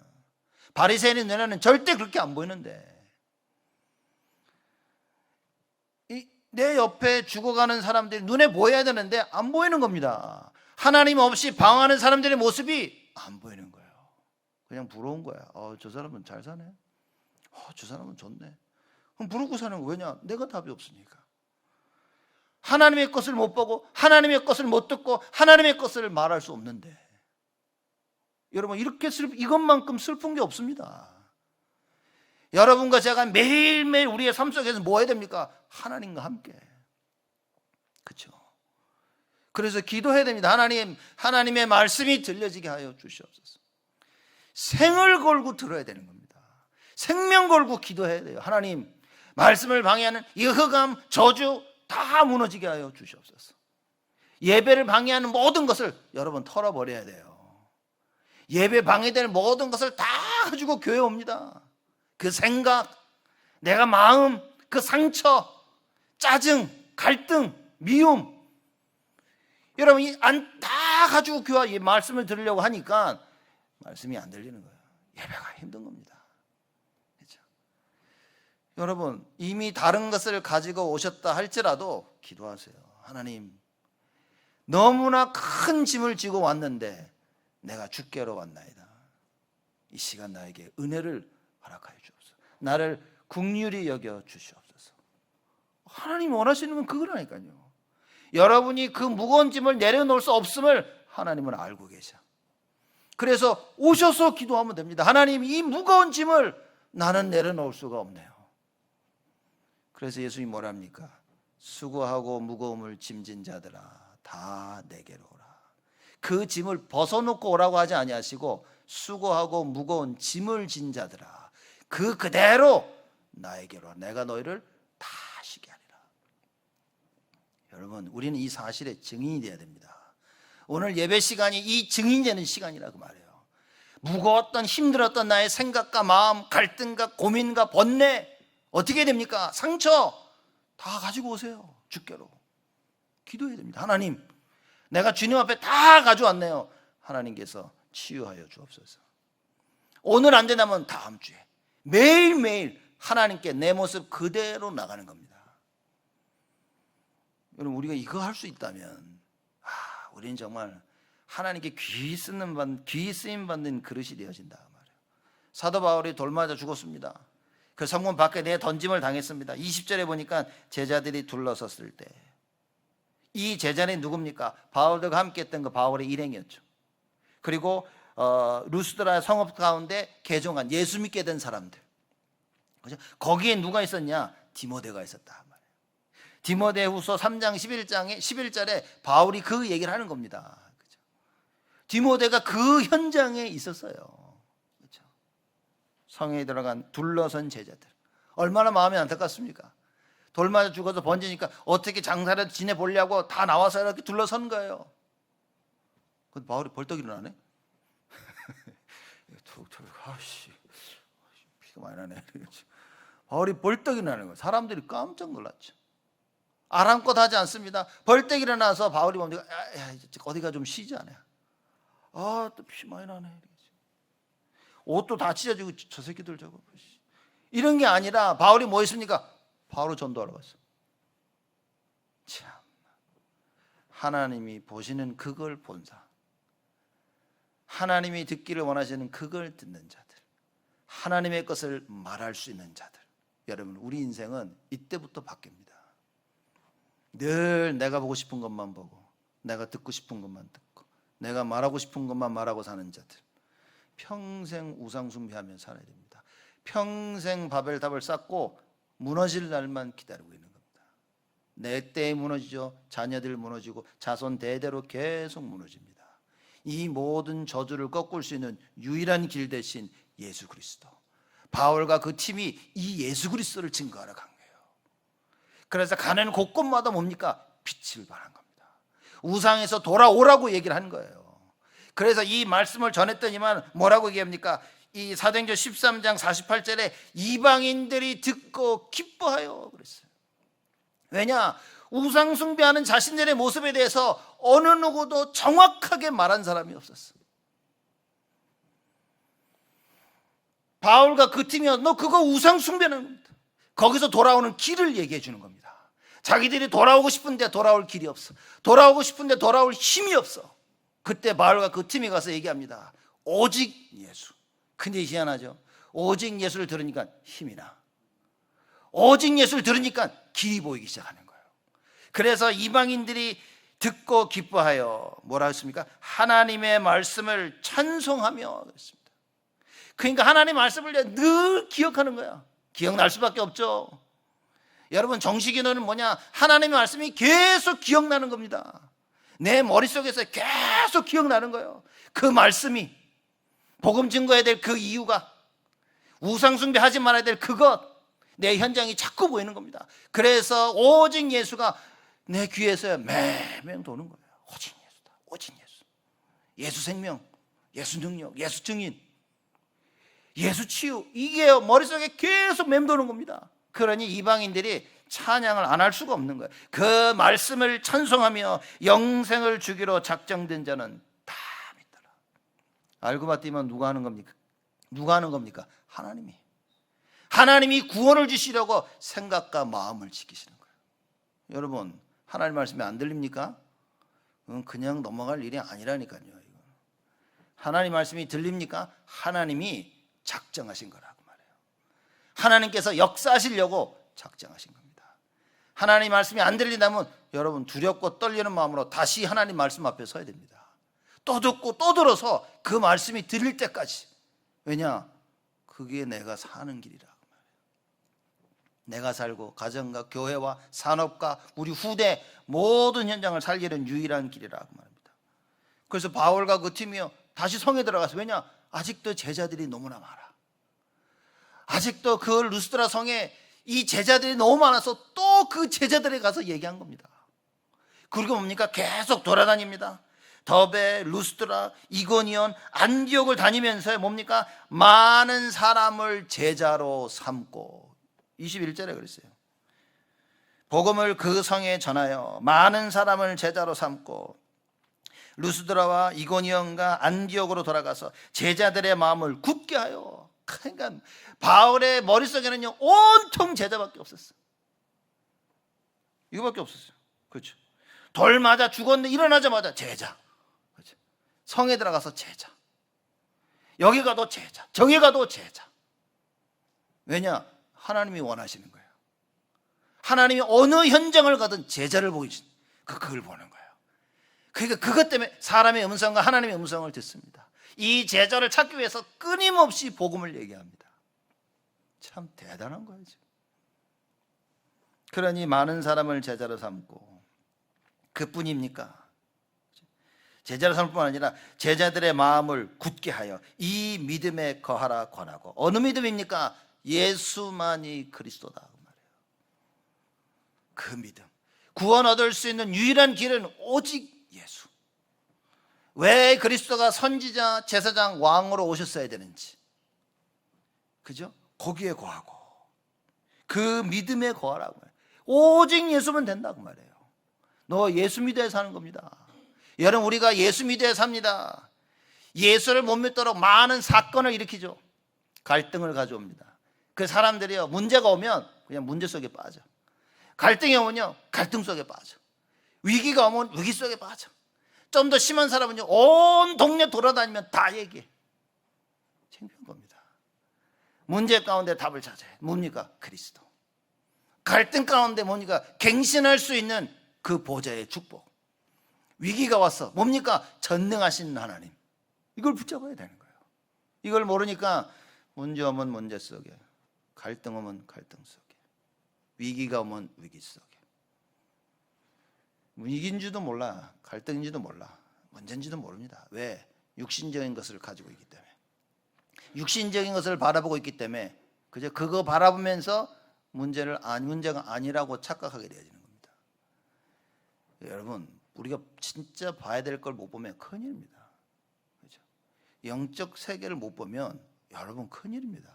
바리새인의 눈에는 절대 그렇게 안 보이는데 내 옆에 죽어가는 사람들이 눈에 보여야 되는데 안 보이는 겁니다. 하나님 없이 방황하는 사람들의 모습이 안 보이는 거예요. 그냥 부러운 거야. 저 사람은 잘 사네. 저 사람은 좋네. 그럼 부르고 사는 거 왜냐? 내가 답이 없으니까. 하나님의 것을 못 보고 하나님의 것을 못 듣고 하나님의 것을 말할 수 없는데 여러분, 이렇게 이것만큼 슬픈 게 없습니다. 여러분과 제가 매일매일 우리의 삶 속에서 뭐 해야 됩니까? 하나님과 함께. 그렇죠? 그래서 기도해야 됩니다. 하나님의 말씀이 들려지게 하여 주시옵소서. 생을 걸고 들어야 되는 겁니다. 생명 걸고 기도해야 돼요. 하나님, 말씀을 방해하는 이 흑암, 저주 다 무너지게 하여 주시옵소서. 예배를 방해하는 모든 것을 여러분 털어버려야 돼요. 예배 방해될 모든 것을 다 가지고 교회 옵니다. 그 생각, 내가 마음, 그 상처, 짜증, 갈등, 미움, 여러분 다 가지고 교회 말씀을 들으려고 하니까 말씀이 안 들리는 거예요. 예배가 힘든 겁니다. 그렇죠? 여러분, 이미 다른 것을 가지고 오셨다 할지라도 기도하세요. 하나님, 너무나 큰 짐을 지고 왔는데 내가 주께로 왔나이다. 이 시간 나에게 은혜를 허락하여 주옵소서. 나를 긍휼히 여겨 주시옵소서. 하나님이 원하시는 건 그거라니까요. 여러분이 그 무거운 짐을 내려놓을 수 없음을 하나님은 알고 계셔. 그래서 오셔서 기도하면 됩니다. 하나님, 이 무거운 짐을 나는 내려놓을 수가 없네요. 그래서 예수님이 뭐랍니까? 수고하고 무거움을 짐진 자들아 다 내게로 오라. 그 짐을 벗어놓고 오라고 하지 아니하시고 수고하고 무거운 짐을 진 자들아 그대로 나에게로 와. 내가 너희를 다 쉬게 하리라. 여러분, 우리는 이 사실의 증인이 되어야 됩니다. 오늘 예배 시간이 이 증인 되는 시간이라고 말해요. 무거웠던 힘들었던 나의 생각과 마음, 갈등과 고민과 번뇌 어떻게 됩니까? 상처 다 가지고 오세요. 주께로 기도해야 됩니다. 하나님, 내가 주님 앞에 다 가져왔네요. 하나님께서 치유하여 주옵소서. 오늘 안 된다면 다음 주에 매일매일 하나님께 내 모습 그대로 나가는 겁니다. 여러분, 우리가 이거 할 수 있다면 우리는 정말 하나님께 귀 쓰임 받는 그릇이 되어진다 말이에요. 사도 바울이 돌 맞아 죽었습니다. 그 성문 밖에 내 던짐을 당했습니다. 20절에 보니까 제자들이 둘러섰을 때, 이 제자는 누굽니까? 바울들과 함께 했던 그 바울의 일행이었죠. 그리고 루스드라 성읍 가운데 개종한 예수 믿게 된 사람들, 그죠? 거기에 누가 있었냐? 디모데가 있었다 말이에요. 디모데후서 3장 11절에 바울이 그 얘기를 하는 겁니다. 그죠? 디모데가 그 현장에 있었어요. 그죠? 성에 들어간 둘러선 제자들, 얼마나 마음이 안타깝습니까? 돌 맞아 죽어서 번지니까 어떻게 장사를 지내보려고 다 나와서 이렇게 둘러선 거예요. 근데 바울이 벌떡 일어나네. 툭툭, 피가 많이 나네. 바울이 벌떡 일어나는 거예요. 사람들이 깜짝 놀랐죠. 아랑곳 하지 않습니다. 벌떡 일어나서 바울이 뭡니까? 어디가 좀 쉬지 않아요. 또 피 많이 나네. 옷도 다 찢어지고 저 새끼들 저거. 이런 게 아니라 바울이 뭐 했습니까? 바로 전도하러 갔어. 참, 하나님이 보시는 그걸 본사, 하나님이 듣기를 원하시는 그걸 듣는 자들, 하나님의 것을 말할 수 있는 자들. 여러분, 우리 인생은 이때부터 바뀝니다. 늘 내가 보고 싶은 것만 보고, 내가 듣고 싶은 것만 듣고, 내가 말하고 싶은 것만 말하고 사는 자들, 평생 우상 숭배하며 살아야 됩니다. 평생 바벨탑을 쌓고 무너질 날만 기다리고 있는 겁니다. 내 때에 무너지죠. 자녀들 무너지고 자손 대대로 계속 무너집니다. 이 모든 저주를 꺾을 수 있는 유일한 길 대신 예수 그리스도. 바울과 그 팀이 이 예수 그리스도를 증거하러 간 거예요. 그래서 가는 곳곳마다 뭡니까? 빛을 발한 겁니다. 우상에서 돌아오라고 얘기를 한 거예요. 그래서 이 말씀을 전했더니만 뭐라고 얘기합니까? 이 사도행전 13장 48절에 이방인들이 듣고 기뻐하여 그랬어요. 왜냐? 우상 숭배하는 자신들의 모습에 대해서 어느 누구도 정확하게 말한 사람이 없었어. 바울과 그 팀이 너 그거 우상 숭배는 겁니다. 거기서 돌아오는 길을 얘기해 주는 겁니다. 자기들이 돌아오고 싶은데 돌아올 길이 없어. 돌아오고 싶은데 돌아올 힘이 없어. 그때 바울과 그 팀이 가서 얘기합니다. 오직 예수. 근데 희한하죠. 오직 예수를 들으니까 힘이 나. 오직 예수를 들으니까 길이 보이기 시작하는 거예요. 그래서 이방인들이 듣고 기뻐하여 뭐라 했습니까? 하나님의 말씀을 찬송하며 그랬습니다. 그러니까 하나님 말씀을 늘 기억하는 거야. 기억날 수밖에 없죠. 여러분, 정식인어는 뭐냐? 하나님의 말씀이 계속 기억나는 겁니다. 내 머릿속에서 계속 기억나는 거예요. 그 말씀이, 복음 증거해야 될 그 이유가, 우상 숭배하지 말아야 될 그것, 내 현장이 자꾸 보이는 겁니다. 그래서 오직 예수가 내 귀에서 매명 도는 거예요. 오직 예수다, 오직 예수. 예수 생명, 예수 능력, 예수 증인, 예수 치유, 이게 머릿속에 계속 맴도는 겁니다. 그러니 이방인들이 찬양을 안 할 수가 없는 거예요. 그 말씀을 찬송하며 영생을 주기로 작정된 자는 다 믿더라. 알고 봤더니만 누가 하는 겁니까? 누가 하는 겁니까? 하나님이. 하나님이 구원을 주시려고 생각과 마음을 지키시는 거예요. 여러분, 하나님 말씀이 안 들립니까? 그냥 넘어갈 일이 아니라니까요. 하나님 말씀이 들립니까? 하나님이 작정하신 거라고 말해요. 하나님께서 역사하시려고 작정하신 겁니다. 하나님 말씀이 안 들린다면 여러분, 두렵고 떨리는 마음으로 다시 하나님 말씀 앞에 서야 됩니다. 또 듣고 또 들어서 그 말씀이 들릴 때까지. 왜냐? 그게 내가 사는 길이라고 말해요. 내가 살고 가정과 교회와 산업과 우리 후대 모든 현장을 살기는 유일한 길이라고 말합니다. 그래서 바울과 그 팀이요, 다시 성에 들어가서, 왜냐? 아직도 제자들이 너무나 많아. 아직도 그 루스드라 성에 이 제자들이 너무 많아서 또 그 제자들에 가서 얘기한 겁니다. 그리고 뭡니까? 계속 돌아다닙니다. 더베, 루스드라, 이고니온, 안디옥을 다니면서 뭡니까? 많은 사람을 제자로 삼고, 21절에 그랬어요. 복음을 그 성에 전하여 많은 사람을 제자로 삼고 루스드라와 이고니온과 안디옥으로 돌아가서 제자들의 마음을 굳게 하여. 그러니까 바울의 머릿속에는요, 온통 제자밖에 없었어요. 이거밖에 없었어요. 그렇죠. 돌 맞아 죽었는데 일어나자마자 제자. 그렇죠. 성에 들어가서 제자. 여기 가도 제자. 저기 가도 제자. 왜냐? 하나님이 원하시는 거예요. 하나님이 어느 현장을 가든 제자를 보이신, 그걸 보는 거예요. 그러니까 그것 때문에 사람의 음성과 하나님의 음성을 듣습니다. 이 제자를 찾기 위해서 끊임없이 복음을 얘기합니다. 참 대단한 거예요. 그러니 많은 사람을 제자로 삼고, 그뿐입니까? 제자로 삼을 뿐 아니라 제자들의 마음을 굳게 하여 이 믿음에 거하라 권하고. 어느 믿음입니까? 예수만이 그리스도다 그 말이에요. 그 믿음, 구원 얻을 수 있는 유일한 길은 오직 예수. 왜 그리스도가 선지자, 제사장, 왕으로 오셨어야 되는지, 그죠? 거기에 거하고 그 믿음에 거하라고 해요. 오직 예수면 된다고 말해요. 너 예수 믿어야 사는 겁니다. 여러분, 우리가 예수 믿어야 삽니다. 예수를 못 믿도록 많은 사건을 일으키죠. 갈등을 가져옵니다. 그 사람들이요, 문제가 오면 그냥 문제 속에 빠져. 갈등이 오면요, 갈등 속에 빠져. 위기가 오면 위기 속에 빠져. 좀 더 심한 사람은요, 온 동네 돌아다니면 다 얘기해. 창피한 겁니다. 문제 가운데 답을 찾아야 해. 뭡니까? 그리스도. 갈등 가운데 뭡니까? 갱신할 수 있는 그 보좌의 축복. 위기가 왔어. 뭡니까? 전능하신 하나님. 이걸 붙잡아야 되는 거예요. 이걸 모르니까 문제 오면 문제 속에, 갈등 오면 갈등 속에, 위기가 오면 위기 속에. 위기인지도 몰라, 갈등인지도 몰라, 문제인지도 모릅니다. 왜? 육신적인 것을 가지고 있기 때문에. 육신적인 것을 바라보고 있기 때문에 그저 그거 바라보면서 문제가 아니라고 착각하게 되어지는 겁니다. 여러분, 우리가 진짜 봐야 될 걸 못 보면 큰일입니다. 그렇죠? 영적 세계를 못 보면 여러분 큰일입니다.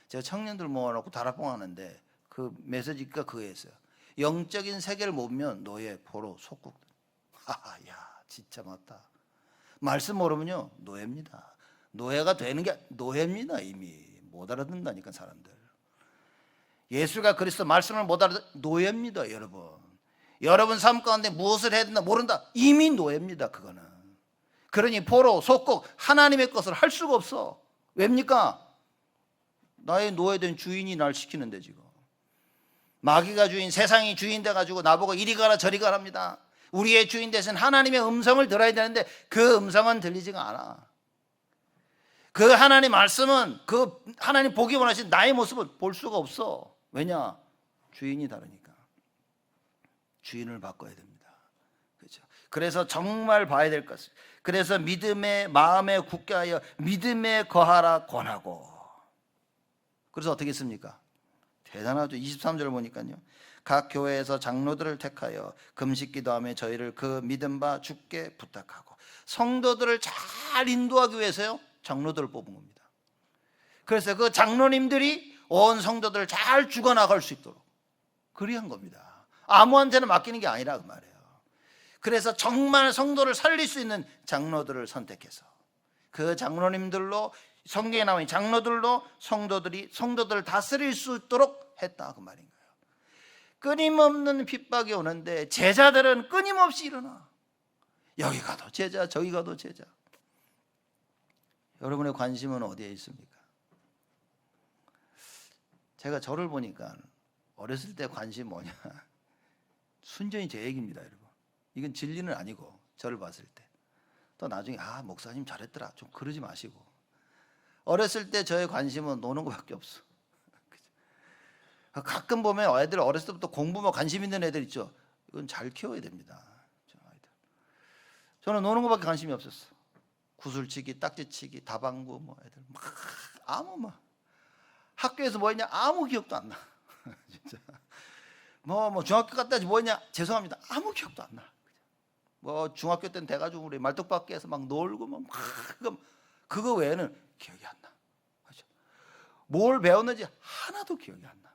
제가 청년들 모아놓고 다락방 하는데 그 메시지가 그거였어요. 영적인 세계를 못 보면 노예, 포로, 속국. 야, 진짜 맞다. 말씀 모르면요, 노예입니다. 노예가 되는 게 노예입니다. 이미 못 알아듣는다니까 사람들. 예수가 그리스도 말씀을 못 알아듣, 노예입니다. 여러분 삶 가운데 무엇을 해야 된다 모른다, 이미 노예입니다. 그거는. 그러니 포로, 속국, 하나님의 것을 할 수가 없어. 왜입니까? 나의 노예된 주인이 날 시키는데. 지금 마귀가 주인, 세상이 주인 돼가지고 나보고 이리 가라 저리 가랍니다. 우리의 주인 대신 하나님의 음성을 들어야 되는데 그 음성은 들리지가 않아. 그 하나님 말씀은 그 하나님 보기 원하신 나의 모습을 볼 수가 없어. 왜냐? 주인이 다르니까. 주인을 바꿔야 됩니다. 그렇죠? 그래서 정말 봐야 될 것을. 그래서 믿음의 마음에 굳게 하여 믿음에 거하라 권하고. 그래서 어떻게 했습니까? 대단하죠. 23절 보니까요. 각 교회에서 장로들을 택하여 금식 기도하며 저희를 그 믿음 바 주께 부탁하고. 성도들을 잘 인도하기 위해서요, 장로들을 뽑은 겁니다. 그래서 그 장로님들이 온 성도들을 잘 죽어나갈 수 있도록 그리한 겁니다. 아무한테나 맡기는 게 아니라 그 말이에요. 그래서 정말 성도를 살릴 수 있는 장로들을 선택해서 그 장로님들로, 성경에 나오는 장로들로 성도들을 다스릴 수 있도록 했다 그 말인 거예요. 끊임없는 핍박이 오는데 제자들은 끊임없이 일어나. 여기 가도 제자, 저기 가도 제자. 여러분의 관심은 어디에 있습니까? 제가 저를 보니까 어렸을 때 관심이 뭐냐, 순전히 제 얘기입니다, 여러분. 이건 진리는 아니고 저를 봤을 때. 또 나중에 목사님 잘했더라 좀 그러지 마시고, 어렸을 때 저의 관심은 노는 것밖에 없어. 가끔 보면 애들 어렸을 때부터 공부만 관심 있는 애들 있죠. 이건 잘 키워야 됩니다. 저는 노는 것밖에 관심이 없었어. 구슬치기, 딱지치기, 다방구, 애들 막 학교에서 뭐 했냐 아무 기억도 안 나. 진짜 중학교 갔다 뭐 했냐 죄송합니다 아무 기억도 안 나. 중학교 때는 돼가지고 우리 말뚝박기에서 막 놀고 그거 외에는 기억이 안 나. 그렇죠? 뭘 배웠는지 하나도 기억이 안 나.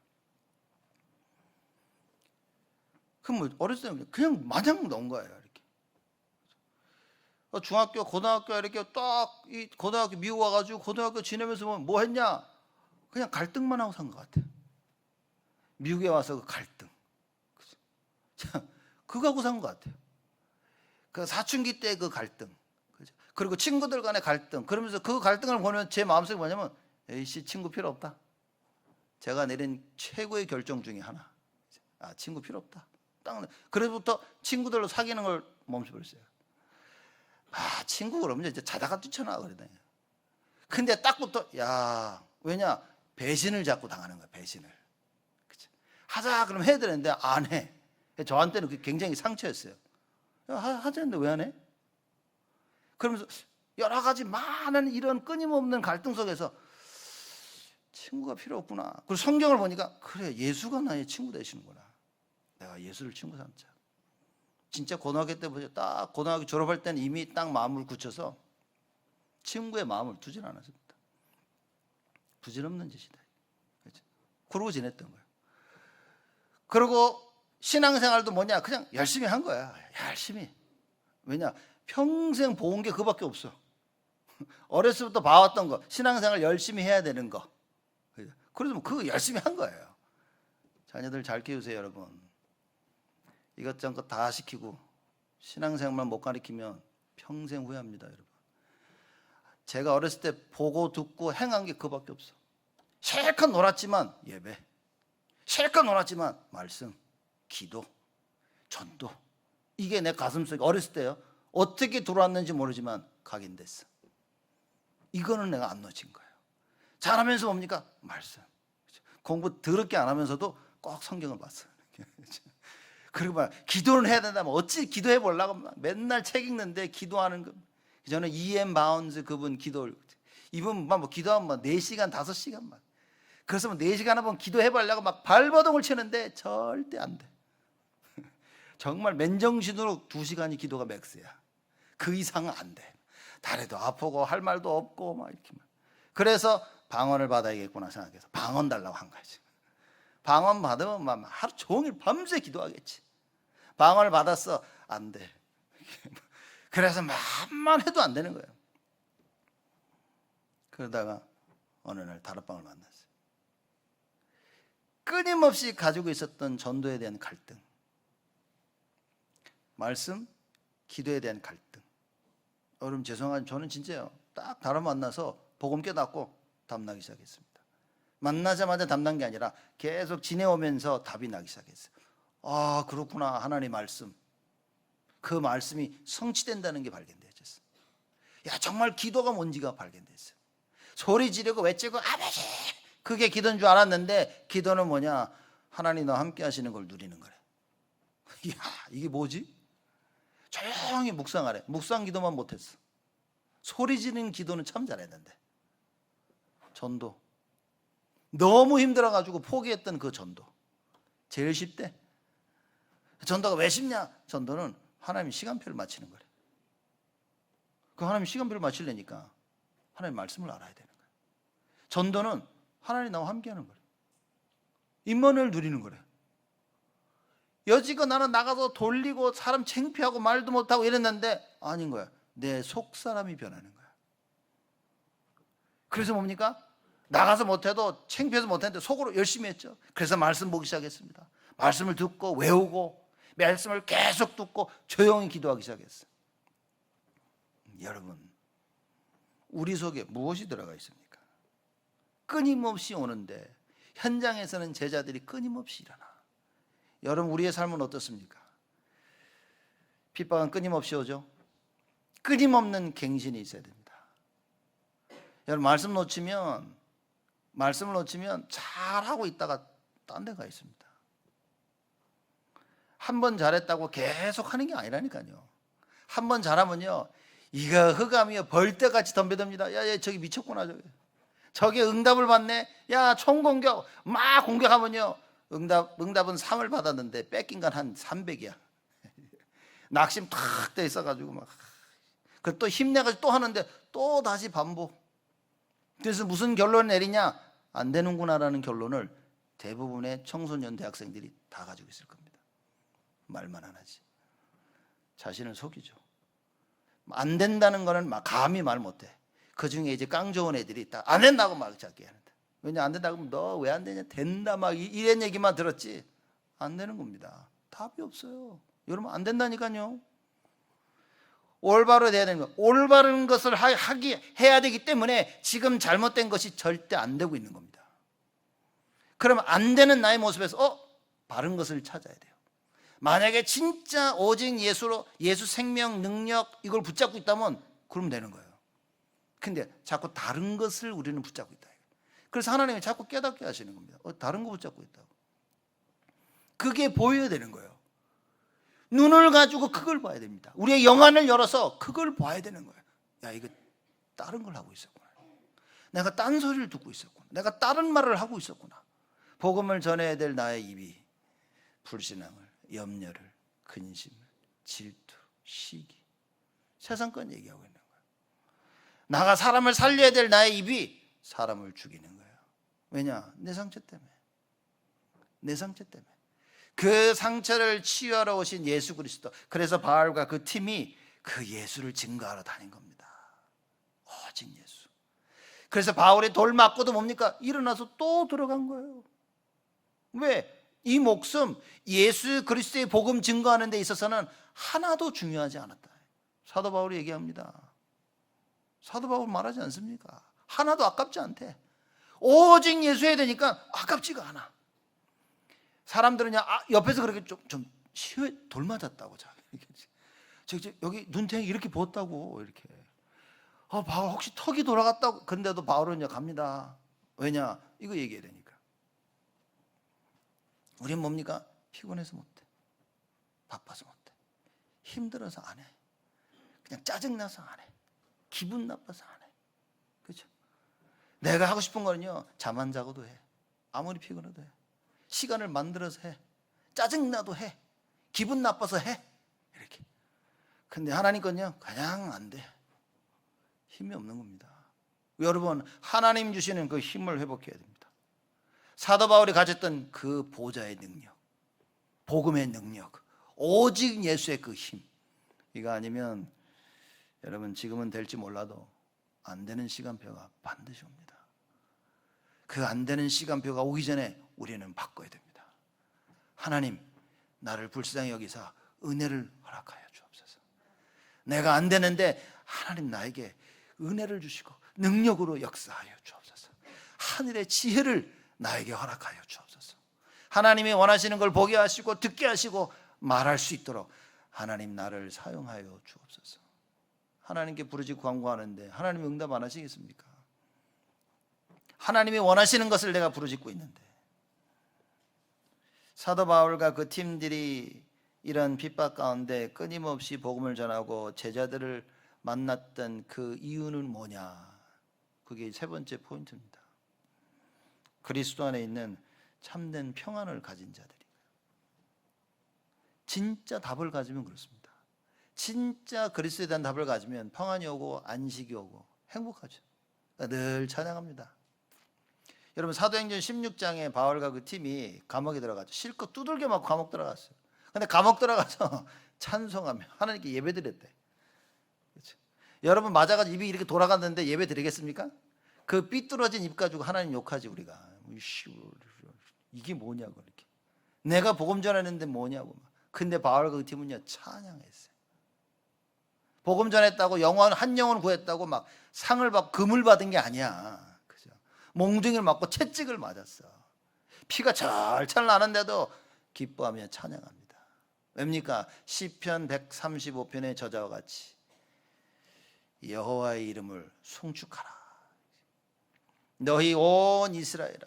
그럼 어렸을 때 그냥 마냥 논 거예요. 이렇게 중학교, 고등학교 이렇게 딱 이 고등학교 미국 와가지고 고등학교 지내면서 보면 뭐 했냐? 그냥 갈등만 하고 산 것 같아요. 미국에 와서 그 갈등, 그거 하고 산 것 같아요. 그 사춘기 때 그 갈등, 그죠? 그리고 친구들 간의 갈등. 그러면서 그 갈등을 보면 제 마음속에 뭐냐면, 에이씨 친구 필요 없다. 제가 내린 최고의 결정 중에 하나. 친구 필요 없다. 그래서부터 친구들로 사귀는 걸 멈춰버렸어요. 친구 그러면 이제 자다가 뛰쳐나와 그러더니. 근데 딱부터 왜냐? 배신을 자꾸 당하는 거야. 배신을. 그치? 하자 그러면 해야 되는데 안 해. 저한테는 그게 굉장히 상처였어요. 하자는데 왜 안 해? 그러면서 여러 가지 많은 이런 끊임없는 갈등 속에서 친구가 필요 없구나. 그리고 성경을 보니까 그래, 예수가 나의 친구 되시는구나. 내가 예수를 친구 삼자. 진짜 고등학교 때 보죠. 딱 고등학교 졸업할 때는 이미 딱 마음을 굳혀서 친구의 마음을 두진 않았습니다. 부질없는 짓이다. 그렇죠? 그러고 지냈던 거예요. 그리고 신앙생활도 뭐냐, 그냥 열심히 한 거야. 열심히. 왜냐, 평생 보은 게 그밖에 없어. 어렸을 때부터 봐왔던 거, 신앙생활 열심히 해야 되는 거. 그래서 그거 열심히 한 거예요. 자녀들 잘 키우세요, 여러분. 이것저것 다 시키고 신앙생활만 못 가르치면 평생 후회합니다, 여러분. 제가 어렸을 때 보고 듣고 행한 게 그밖에 없어. 실컷 놀았지만 예배, 실컷 놀았지만 말씀, 기도, 전도. 이게 내 가슴속에 어렸을 때요, 어떻게 들어왔는지 모르지만 각인됐어. 이거는 내가 안 놓친 거예요. 잘하면서 뭡니까? 말씀. 공부 더럽게 안 하면서도 꼭 성경을 봤어요. 그리고 막 기도를 해야 된다면 어찌 기도해 보려고 맨날 책 읽는데 기도하는 거. 저는 E.M. 바운즈 그분 기도를, 이분 뭐 기도하면 4시간 5시간만. 그래서 4시간 한번 기도해 보려고 막 발버둥을 치는데 절대 안 돼. 정말 맨정신으로 2시간이 기도가 맥스야. 그 이상은 안 돼. 다리도 아프고 할 말도 없고 막 이렇게. 그래서 방언을 받아야겠구나 생각해서 방언 달라고 한 거지. 방언 받으면 막 하루 종일 밤새 기도하겠지. 방언을 받았어, 안 돼. 그래서 맘만 해도 안 되는 거예요. 그러다가 어느 날 다락방을 만났어요. 끊임없이 가지고 있었던 전도에 대한 갈등, 말씀, 기도에 대한 갈등. 여러분 죄송하지만 저는 진짜요, 딱 다락 만나서 복음 깨닫고 답나기 시작했습니다. 만나자마자 답난 게 아니라 계속 지내오면서 답이 나기 시작했어요. 그렇구나, 하나님 말씀. 그 말씀이 성취된다는 게 발견되어졌어. 야, 정말 기도가 뭔지가 발견됐어요. 소리 지르고 외치고 아버지, 그게 기도인 줄 알았는데 기도는 뭐냐? 하나님 나와 함께 하시는 걸 누리는 거래. 이야, 이게 뭐지? 조용히 묵상하래. 묵상 기도만 못했어. 소리 지르는 기도는 참 잘했는데. 전도 너무 힘들어가지고 포기했던 그 전도 제일 쉽대. 전도가 왜 쉽냐? 전도는 하나님이 시간표를 맞추는 거래. 그 하나님이 시간표를 맞추려니까 하나님 말씀을 알아야 되는 거예요. 전도는 하나님 나와 함께하는 거래. 임마누엘 누리는 거래. 여지껏 나는 나가서 돌리고 사람 창피하고 말도 못하고 이랬는데 아닌 거야. 내 속 사람이 변하는 거야. 그래서 뭡니까? 나가서 못해도 창피해서 못했는데 속으로 열심히 했죠. 그래서 말씀 보기 시작했습니다. 말씀을 듣고 외우고 말씀을 계속 듣고 조용히 기도하기 시작했어요. 여러분, 우리 속에 무엇이 들어가 있습니까? 끊임없이 오는데 현장에서는 제자들이 끊임없이 일어나. 여러분, 우리의 삶은 어떻습니까? 핍박은 끊임없이 오죠. 끊임없는 갱신이 있어야 됩니다. 여러분, 말씀을 놓치면 잘하고 있다가 딴 데 가 있습니다. 한 번 잘했다고 계속 하는 게 아니라니까요. 한 번 잘하면요, 이거 흑암이요 벌떼같이 덤벼듭니다. 야, 저기 미쳤구나. 저게 응답을 받네. 야, 총공격 막 공격하면요, 응답은 3을 받았는데 뺏긴 건 한 300이야. 낙심 탁 돼 있어가지고 막. 그 또 힘내가지고 또 하는데 또 다시 반복. 그래서 무슨 결론을 내리냐? 안 되는구나라는 결론을 대부분의 청소년 대학생들이 다 가지고 있을 겁니다. 말만 안 하지. 자신을 속이죠. 안 된다는 거는 막 감히 말 못해. 그 중에 이제 깡 좋은 애들이 딱 안 된다고 막 잡게 하는데. 왜냐, 안 된다고 하면 너 왜 안 되냐? 된다 막 이런 얘기만 들었지. 안 되는 겁니다. 답이 없어요. 여러분, 안 된다니까요. 올바로 돼야 되는 거. 올바른 것을 해야 되기 때문에 지금 잘못된 것이 절대 안 되고 있는 겁니다. 그러면 안 되는 나의 모습에서 바른 것을 찾아야 돼요. 만약에 진짜 오직 예수로, 예수 생명 능력 이걸 붙잡고 있다면 그러면 되는 거예요. 근데 자꾸 다른 것을 우리는 붙잡고 있다. 그래서 하나님이 자꾸 깨닫게 하시는 겁니다. 다른 거 붙잡고 있다고. 그게 보여야 되는 거예요. 눈을 가지고 그걸 봐야 됩니다. 우리의 영안을 열어서 그걸 봐야 되는 거예요. 야, 이거 다른 걸 하고 있었구나. 내가 딴 소리를 듣고 있었구나. 내가 다른 말을 하고 있었구나. 복음을 전해야 될 나의 입이 불신앙을, 염려를, 근심을, 질투, 시기, 세상권 얘기하고 있는 거예요. 나가 사람을 살려야 될 나의 입이 사람을 죽이는 거예요. 왜냐? 내 상처 때문에. 내 상처 때문에. 그 상처를 치유하러 오신 예수 그리스도. 그래서 바울과 그 팀이 그 예수를 증거하러 다닌 겁니다. 오직 예수. 그래서 바울이 돌 맞고도 뭡니까? 일어나서 또 들어간 거예요. 왜? 이 목숨, 예수 그리스도의 복음 증거하는 데 있어서는 하나도 중요하지 않았다. 사도 바울이 얘기합니다. 사도 바울 말하지 않습니까? 하나도 아깝지 않대. 오직 예수 해야 되니까 아깝지가 않아. 사람들은 옆에서 그렇게 좀 돌 맞았다고. 여기 눈탱이 이렇게 부었다고. 이렇게. 바울 혹시 턱이 돌아갔다고. 근데도 바울은 갑니다. 왜냐? 이거 얘기해야 되니까. 우린 뭡니까? 피곤해서 못해. 바빠서 못해. 힘들어서 안 해. 그냥 짜증나서 안 해. 기분 나빠서 안 해. 그렇죠? 내가 하고 싶은 거는요, 잠 안 자고도 해. 아무리 피곤해도 해. 시간을 만들어서 해. 짜증나도 해. 기분 나빠서 해. 이렇게. 근데 하나님 건요, 그냥 안 돼. 힘이 없는 겁니다. 여러분, 하나님 주시는 그 힘을 회복해야 됩니다. 사도 바울이 가졌던 그 보좌의 능력, 복음의 능력, 오직 예수의 그 힘, 이거 아니면 여러분 지금은 될지 몰라도 안 되는 시간표가 반드시 옵니다. 그 안 되는 시간표가 오기 전에 우리는 바꿔야 됩니다. 하나님, 나를 불쌍히 여기사 은혜를 허락하여 주옵소서. 내가 안 되는데 하나님 나에게 은혜를 주시고 능력으로 역사하여 주옵소서. 하늘의 지혜를 나에게 허락하여 주옵소서. 하나님이 원하시는 걸 보게 하시고 듣게 하시고 말할 수 있도록 하나님 나를 사용하여 주옵소서. 하나님께 부르짖고 간구하는데 하나님이 응답 안 하시겠습니까? 하나님이 원하시는 것을 내가 부르짖고 있는데. 사도 바울과 그 팀들이 이런 핍박 가운데 끊임없이 복음을 전하고 제자들을 만났던 그 이유는 뭐냐? 그게 세 번째 포인트입니다. 그리스도 안에 있는 참된 평안을 가진 자들이. 진짜 답을 가지면 그렇습니다. 진짜 그리스도에 대한 답을 가지면 평안이 오고 안식이 오고 행복하죠. 늘 찬양합니다. 여러분 사도행전 16장에 바울과 그 팀이 감옥에 들어갔죠. 실컷 두들겨 맞고 감옥 들어갔어요. 근데 감옥 들어가서 찬송하며 하나님께 예배드렸대. 그렇죠? 여러분 맞아가지고 입이 이렇게 돌아갔는데 예배 드리겠습니까? 그 삐뚤어진 입 가지고 하나님 욕하지 우리가. 이게 뭐냐고 이렇게. 내가 복음 전하는데 뭐냐고. 근데 바울과 그 팀은요 찬양했어요. 복음 전했다고 한 영혼 구했다고 막 상을 받고 금을 받은 게 아니야. 그죠? 몽둥이를 맞고 채찍을 맞았어. 피가 철철 나는데도 기뻐하며 찬양합니다. 왜입니까? 시편 135편의 저자와 같이 여호와의 이름을 송축하라. 너희 온 이스라엘아,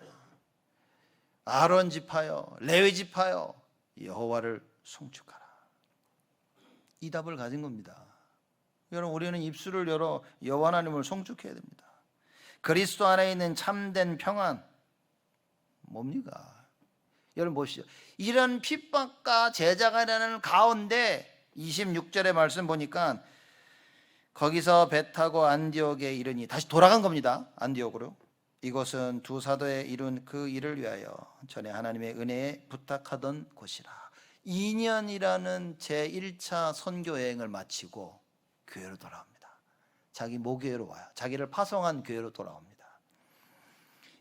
아론 지파여, 레위 지파여, 여호와를 송축하라. 이 답을 가진 겁니다. 여러분 우리는 입술을 열어 여호와 하나님을 송축해야 됩니다. 그리스도 안에 있는 참된 평안 뭡니까? 여러분 보시죠. 이런 핍박과 제자가라는 가운데 26절의 말씀 보니까 거기서 배 타고 안디옥에 이르니 다시 돌아간 겁니다. 안디옥으로. 이곳은 두 사도에 이룬 그 일을 위하여 전에 하나님의 은혜에 부탁하던 곳이라. 2년이라는 제1차 선교 여행을 마치고 교회로 돌아옵니다. 자기 모교회로 와요. 자기를 파송한 교회로 돌아옵니다.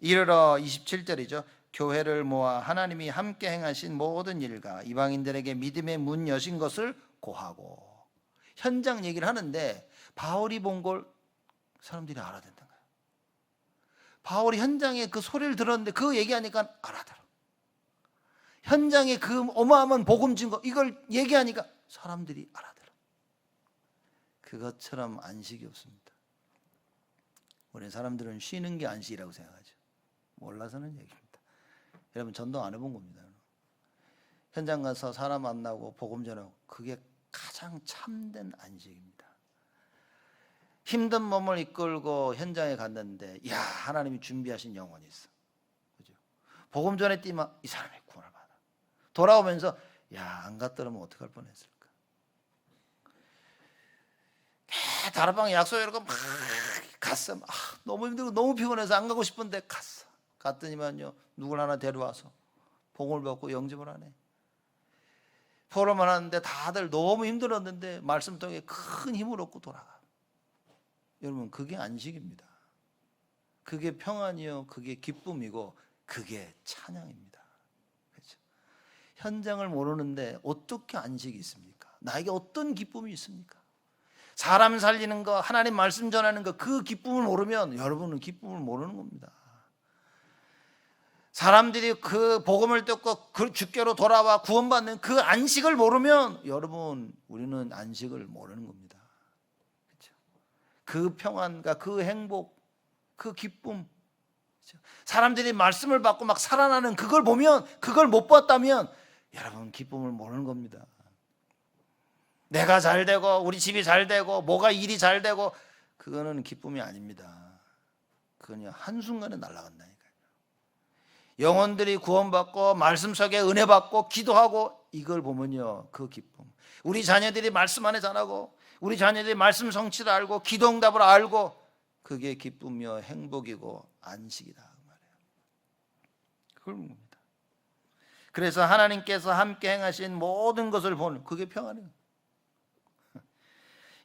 이르러 27절이죠. 교회를 모아 하나님이 함께 행하신 모든 일과 이방인들에게 믿음의 문 여신 것을 고하고. 현장 얘기를 하는데 바울이 본 걸 사람들이 알아듣는 거예요. 바울이 현장에 그 소리를 들었는데 그 얘기하니까 알아들어. 현장에 그 어마어마한 복음 증거 이걸 얘기하니까 사람들이 알아들어. 그것처럼 안식이 없습니다. 우리 사람들은 쉬는 게 안식이라고 생각하죠. 몰라서는 얘기입니다. 여러분 전도 안 해본 겁니다. 현장 가서 사람 만나고 복음 전하고 그게 가장 참된 안식입니다. 힘든 몸을 이끌고 현장에 갔는데 야 하나님이 준비하신 영혼이 있어. 그죠? 복음 전했더니만 이 사람이 구원을 받아. 돌아오면서 야 안 갔더라면 어떡할 뻔했을까. 다락방에 약속해놓고 막 갔어. 너무 힘들고 너무 피곤해서 안 가고 싶은데 갔어. 갔더니만요 누굴 하나 데려와서 복음을 받고 영접을 하네. 포럼을 하는데 다들 너무 힘들었는데 말씀 통해 큰 힘을 얻고 돌아가. 여러분 그게 안식입니다. 그게 평안이요, 그게 기쁨이고 그게 찬양입니다. 그렇죠? 현장을 모르는데 어떻게 안식이 있습니까? 나에게 어떤 기쁨이 있습니까? 사람 살리는 거, 하나님 말씀 전하는 거, 그 기쁨을 모르면 여러분은 기쁨을 모르는 겁니다. 사람들이 그 복음을 듣고 그 주께로 돌아와 구원받는 그 안식을 모르면 여러분 우리는 안식을 모르는 겁니다. 그렇죠? 그 평안과 그 행복, 그 기쁨, 그렇죠? 사람들이 말씀을 받고 막 살아나는 그걸 보면, 그걸 못 봤다면 여러분 기쁨을 모르는 겁니다. 내가 잘 되고 우리 집이 잘 되고 뭐가 일이 잘 되고 그거는 기쁨이 아닙니다. 그건 한순간에 날아간다니까요. 영혼들이 구원받고 말씀 속에 은혜 받고 기도하고 이걸 보면요 그 기쁨. 우리 자녀들이 말씀 안에 잘하고 우리 자녀들이 말씀 성취를 알고 기도 응답을 알고 그게 기쁨이요 행복이고 안식이다 그 말이에요. 그걸 묻습니다. 그래서 하나님께서 함께 행하신 모든 것을 보는 그게 평안이에요.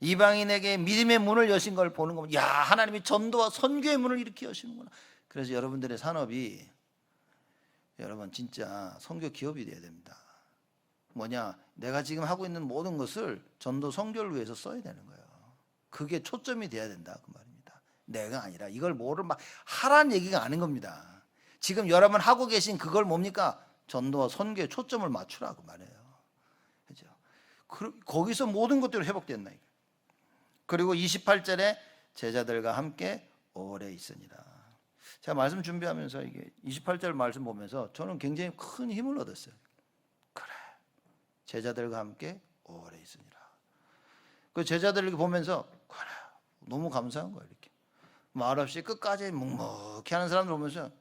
이방인에게 믿음의 문을 여신 걸 보는 겁니다. 야 하나님이 전도와 선교의 문을 이렇게 여시는구나. 그래서 여러분들의 산업이 여러분 진짜 선교 기업이 돼야 됩니다. 뭐냐, 내가 지금 하고 있는 모든 것을 전도 선교를 위해서 써야 되는 거예요. 그게 초점이 돼야 된다 그 말입니다. 내가 아니라 이걸 뭐를 막 하라는 얘기가 아닌 겁니다. 지금 여러분 하고 계신 그걸 뭡니까? 전도와 선교에 초점을 맞추라 그 말이에요. 그죠? 거기서 모든 것들이 회복됐나. 그리고 28절에 제자들과 함께 오래 있으니라. 제가 말씀 준비하면서 이게 28절 말씀 보면서 저는 굉장히 큰 힘을 얻었어요. 그래, 제자들과 함께 오래 있으니라. 그 제자들을 보면서 그래, 너무 감사한 거예요. 이렇게 말없이 끝까지 묵묵히 하는 사람들 보면서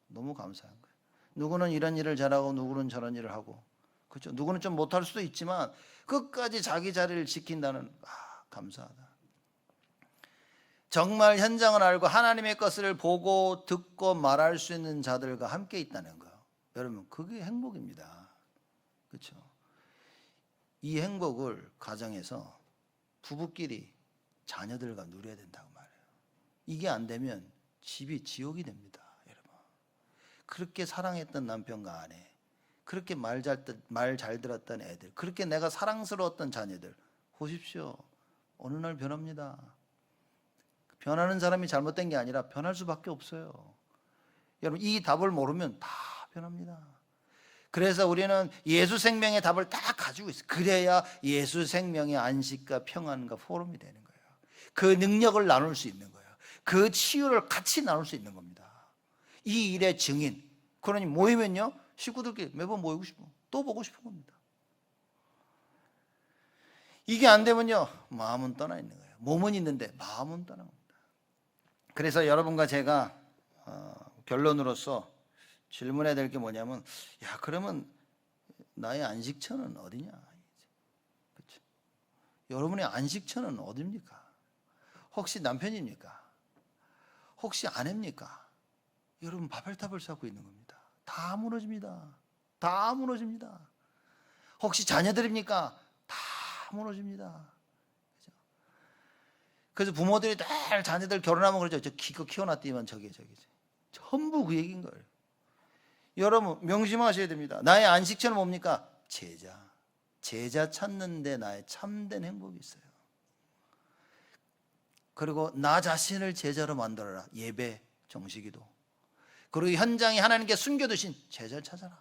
너무 감사한 거예요. 누구는 이런 일을 잘하고 누구는 저런 일을 하고, 그렇죠? 누구는 좀 못할 수도 있지만 끝까지 자기 자리를 지킨다는, 감사하다. 정말 현장을 알고 하나님의 것을 보고 듣고 말할 수 있는 자들과 함께 있다는 거예요. 여러분, 그게 행복입니다. 그렇죠? 이 행복을 가정에서 부부끼리 자녀들과 누려야 된다고 말해요. 이게 안 되면 집이 지옥이 됩니다. 여러분, 그렇게 사랑했던 남편과 아내, 그렇게 말 잘 들었던 애들, 그렇게 내가 사랑스러웠던 자녀들 보십시오. 어느 날 변합니다. 변하는 사람이 잘못된 게 아니라 변할 수밖에 없어요. 여러분, 이 답을 모르면 다 변합니다. 그래서 우리는 예수 생명의 답을 다 가지고 있어요. 그래야 예수 생명의 안식과 평안과 포럼이 되는 거예요. 그 능력을 나눌 수 있는 거예요. 그 치유를 같이 나눌 수 있는 겁니다. 이 일의 증인. 그러니 모이면요, 식구들끼리 매번 모이고 싶어, 또 보고 싶은 겁니다. 이게 안 되면요, 마음은 떠나 있는 거예요. 몸은 있는데 마음은 떠나 겁니다. 그래서 여러분과 제가 결론으로서 질문해야 될 게 뭐냐면, 야, 그러면 나의 안식처는 어디냐? 그렇죠? 여러분의 안식처는 어디입니까? 혹시 남편입니까? 혹시 아내입니까? 여러분, 바벨탑을 쌓고 있는 겁니다. 다 무너집니다. 다 무너집니다. 혹시 자녀들입니까? 다 무너집니다. 그래서 부모들이 늘 자녀들 결혼하면 그러죠. 저 기껏 키워놨더니만 저기 전부 그 얘기인 거예요. 여러분, 명심하셔야 됩니다. 나의 안식처는 뭡니까? 제자 찾는데 나의 참된 행복이 있어요. 그리고 나 자신을 제자로 만들어라. 예배, 정식기도. 그리고 현장에 하나님께 숨겨두신 제자를 찾아라.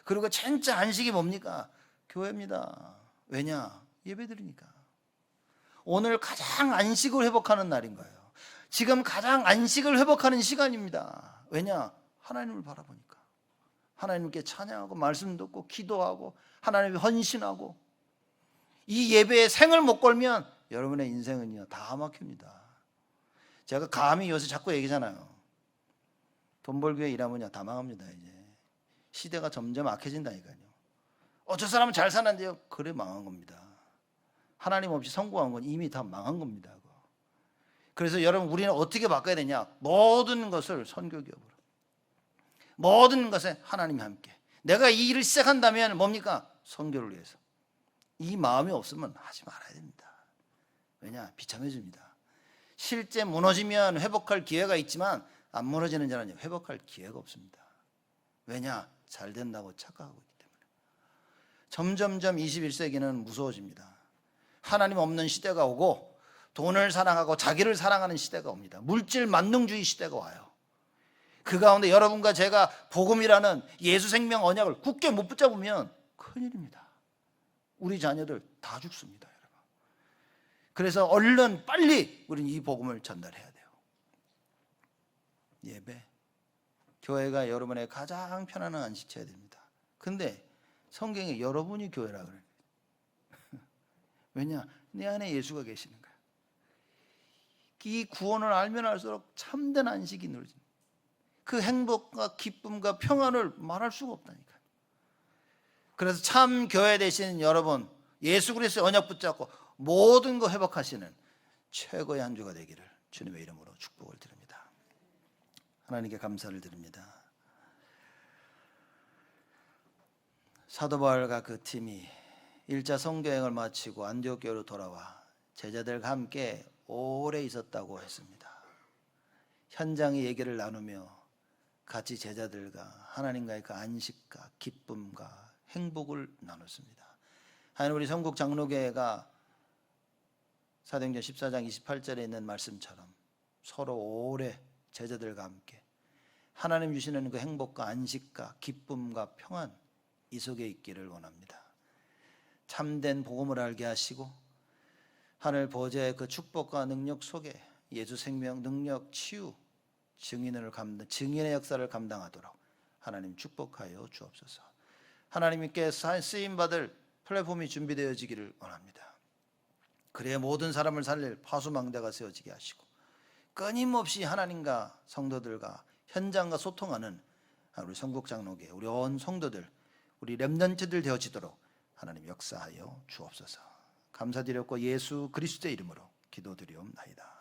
그리고 진짜 안식이 뭡니까? 교회입니다. 왜냐? 예배 드리니까. 오늘 가장 안식을 회복하는 날인 거예요. 지금 가장 안식을 회복하는 시간입니다. 왜냐? 하나님을 바라보니까. 하나님께 찬양하고 말씀 듣고 기도하고 하나님께 헌신하고, 이 예배에 생을 못 걸면 여러분의 인생은요, 다 막힙니다. 제가 감히 요새 자꾸 얘기잖아요. 돈 벌기 위해 일하면요, 다 망합니다. 이제 시대가 점점 악해진다니까요. 저 사람은 잘 사는데요. 그래, 망한 겁니다. 하나님 없이 성공한 건 이미 다 망한 겁니다. 그래서 여러분, 우리는 어떻게 바꿔야 되냐? 모든 것을 선교기업으로, 모든 것에 하나님이 함께. 내가 이 일을 시작한다면 뭡니까? 선교를 위해서. 이 마음이 없으면 하지 말아야 됩니다. 왜냐? 비참해집니다. 실제 무너지면 회복할 기회가 있지만 안 무너지는 자는 회복할 기회가 없습니다. 왜냐? 잘 된다고 착각하고 있기 때문에. 점점점 21세기는 무서워집니다. 하나님 없는 시대가 오고 돈을 사랑하고 자기를 사랑하는 시대가 옵니다. 물질 만능주의 시대가 와요. 그 가운데 여러분과 제가 복음이라는 예수 생명 언약을 굳게 못 붙잡으면 큰일입니다. 우리 자녀들 다 죽습니다, 여러분. 그래서 얼른 빨리 우리는 이 복음을 전달해야 돼요. 예배, 교회가 여러분의 가장 편안한 안식처야 됩니다. 근데 성경에 여러분이 교회라 그래요. 왜냐? 내 안에 예수가 계시는 거야. 이 구원을 알면 알수록 참된 안식이 누려집니다. 그 행복과 기쁨과 평안을 말할 수가 없다니까요. 그래서 참 교회 되시는 여러분, 예수 그리스도의 언약 붙잡고 모든 거 회복하시는 최고의 한 주가 되기를 주님의 이름으로 축복을 드립니다. 하나님께 감사를 드립니다. 사도 바울과 그 팀이 1차 선교행을 마치고 안디옥 교회로 돌아와 제자들과 함께 오래 있었다고 했습니다. 현장의 얘기를 나누며 같이 제자들과 하나님과의 그 안식과 기쁨과 행복을 나눴습니다. 하나님, 우리 성국 장로교회가 사도행전 14장 28절에 있는 말씀처럼 서로 오래 제자들과 함께 하나님 주시는 그 행복과 안식과 기쁨과 평안, 이 속에 있기를 원합니다. 참된 복음을 알게 하시고 하늘 보좌의 그 축복과 능력 속에 예수 생명, 능력, 치유, 증인의 역사를 감당하도록 하나님 축복하여 주옵소서. 하나님께 쓰임받을 플랫폼이 준비되어지기를 원합니다. 그래야 모든 사람을 살릴 파수망대가 세워지게 하시고 끊임없이 하나님과 성도들과 현장과 소통하는 우리 성국장로계, 우리 온 성도들, 우리 렘넌트들 되어지도록 하나님 역사하여 주옵소서. 감사드렸고 예수 그리스도의 이름으로 기도드리옵나이다.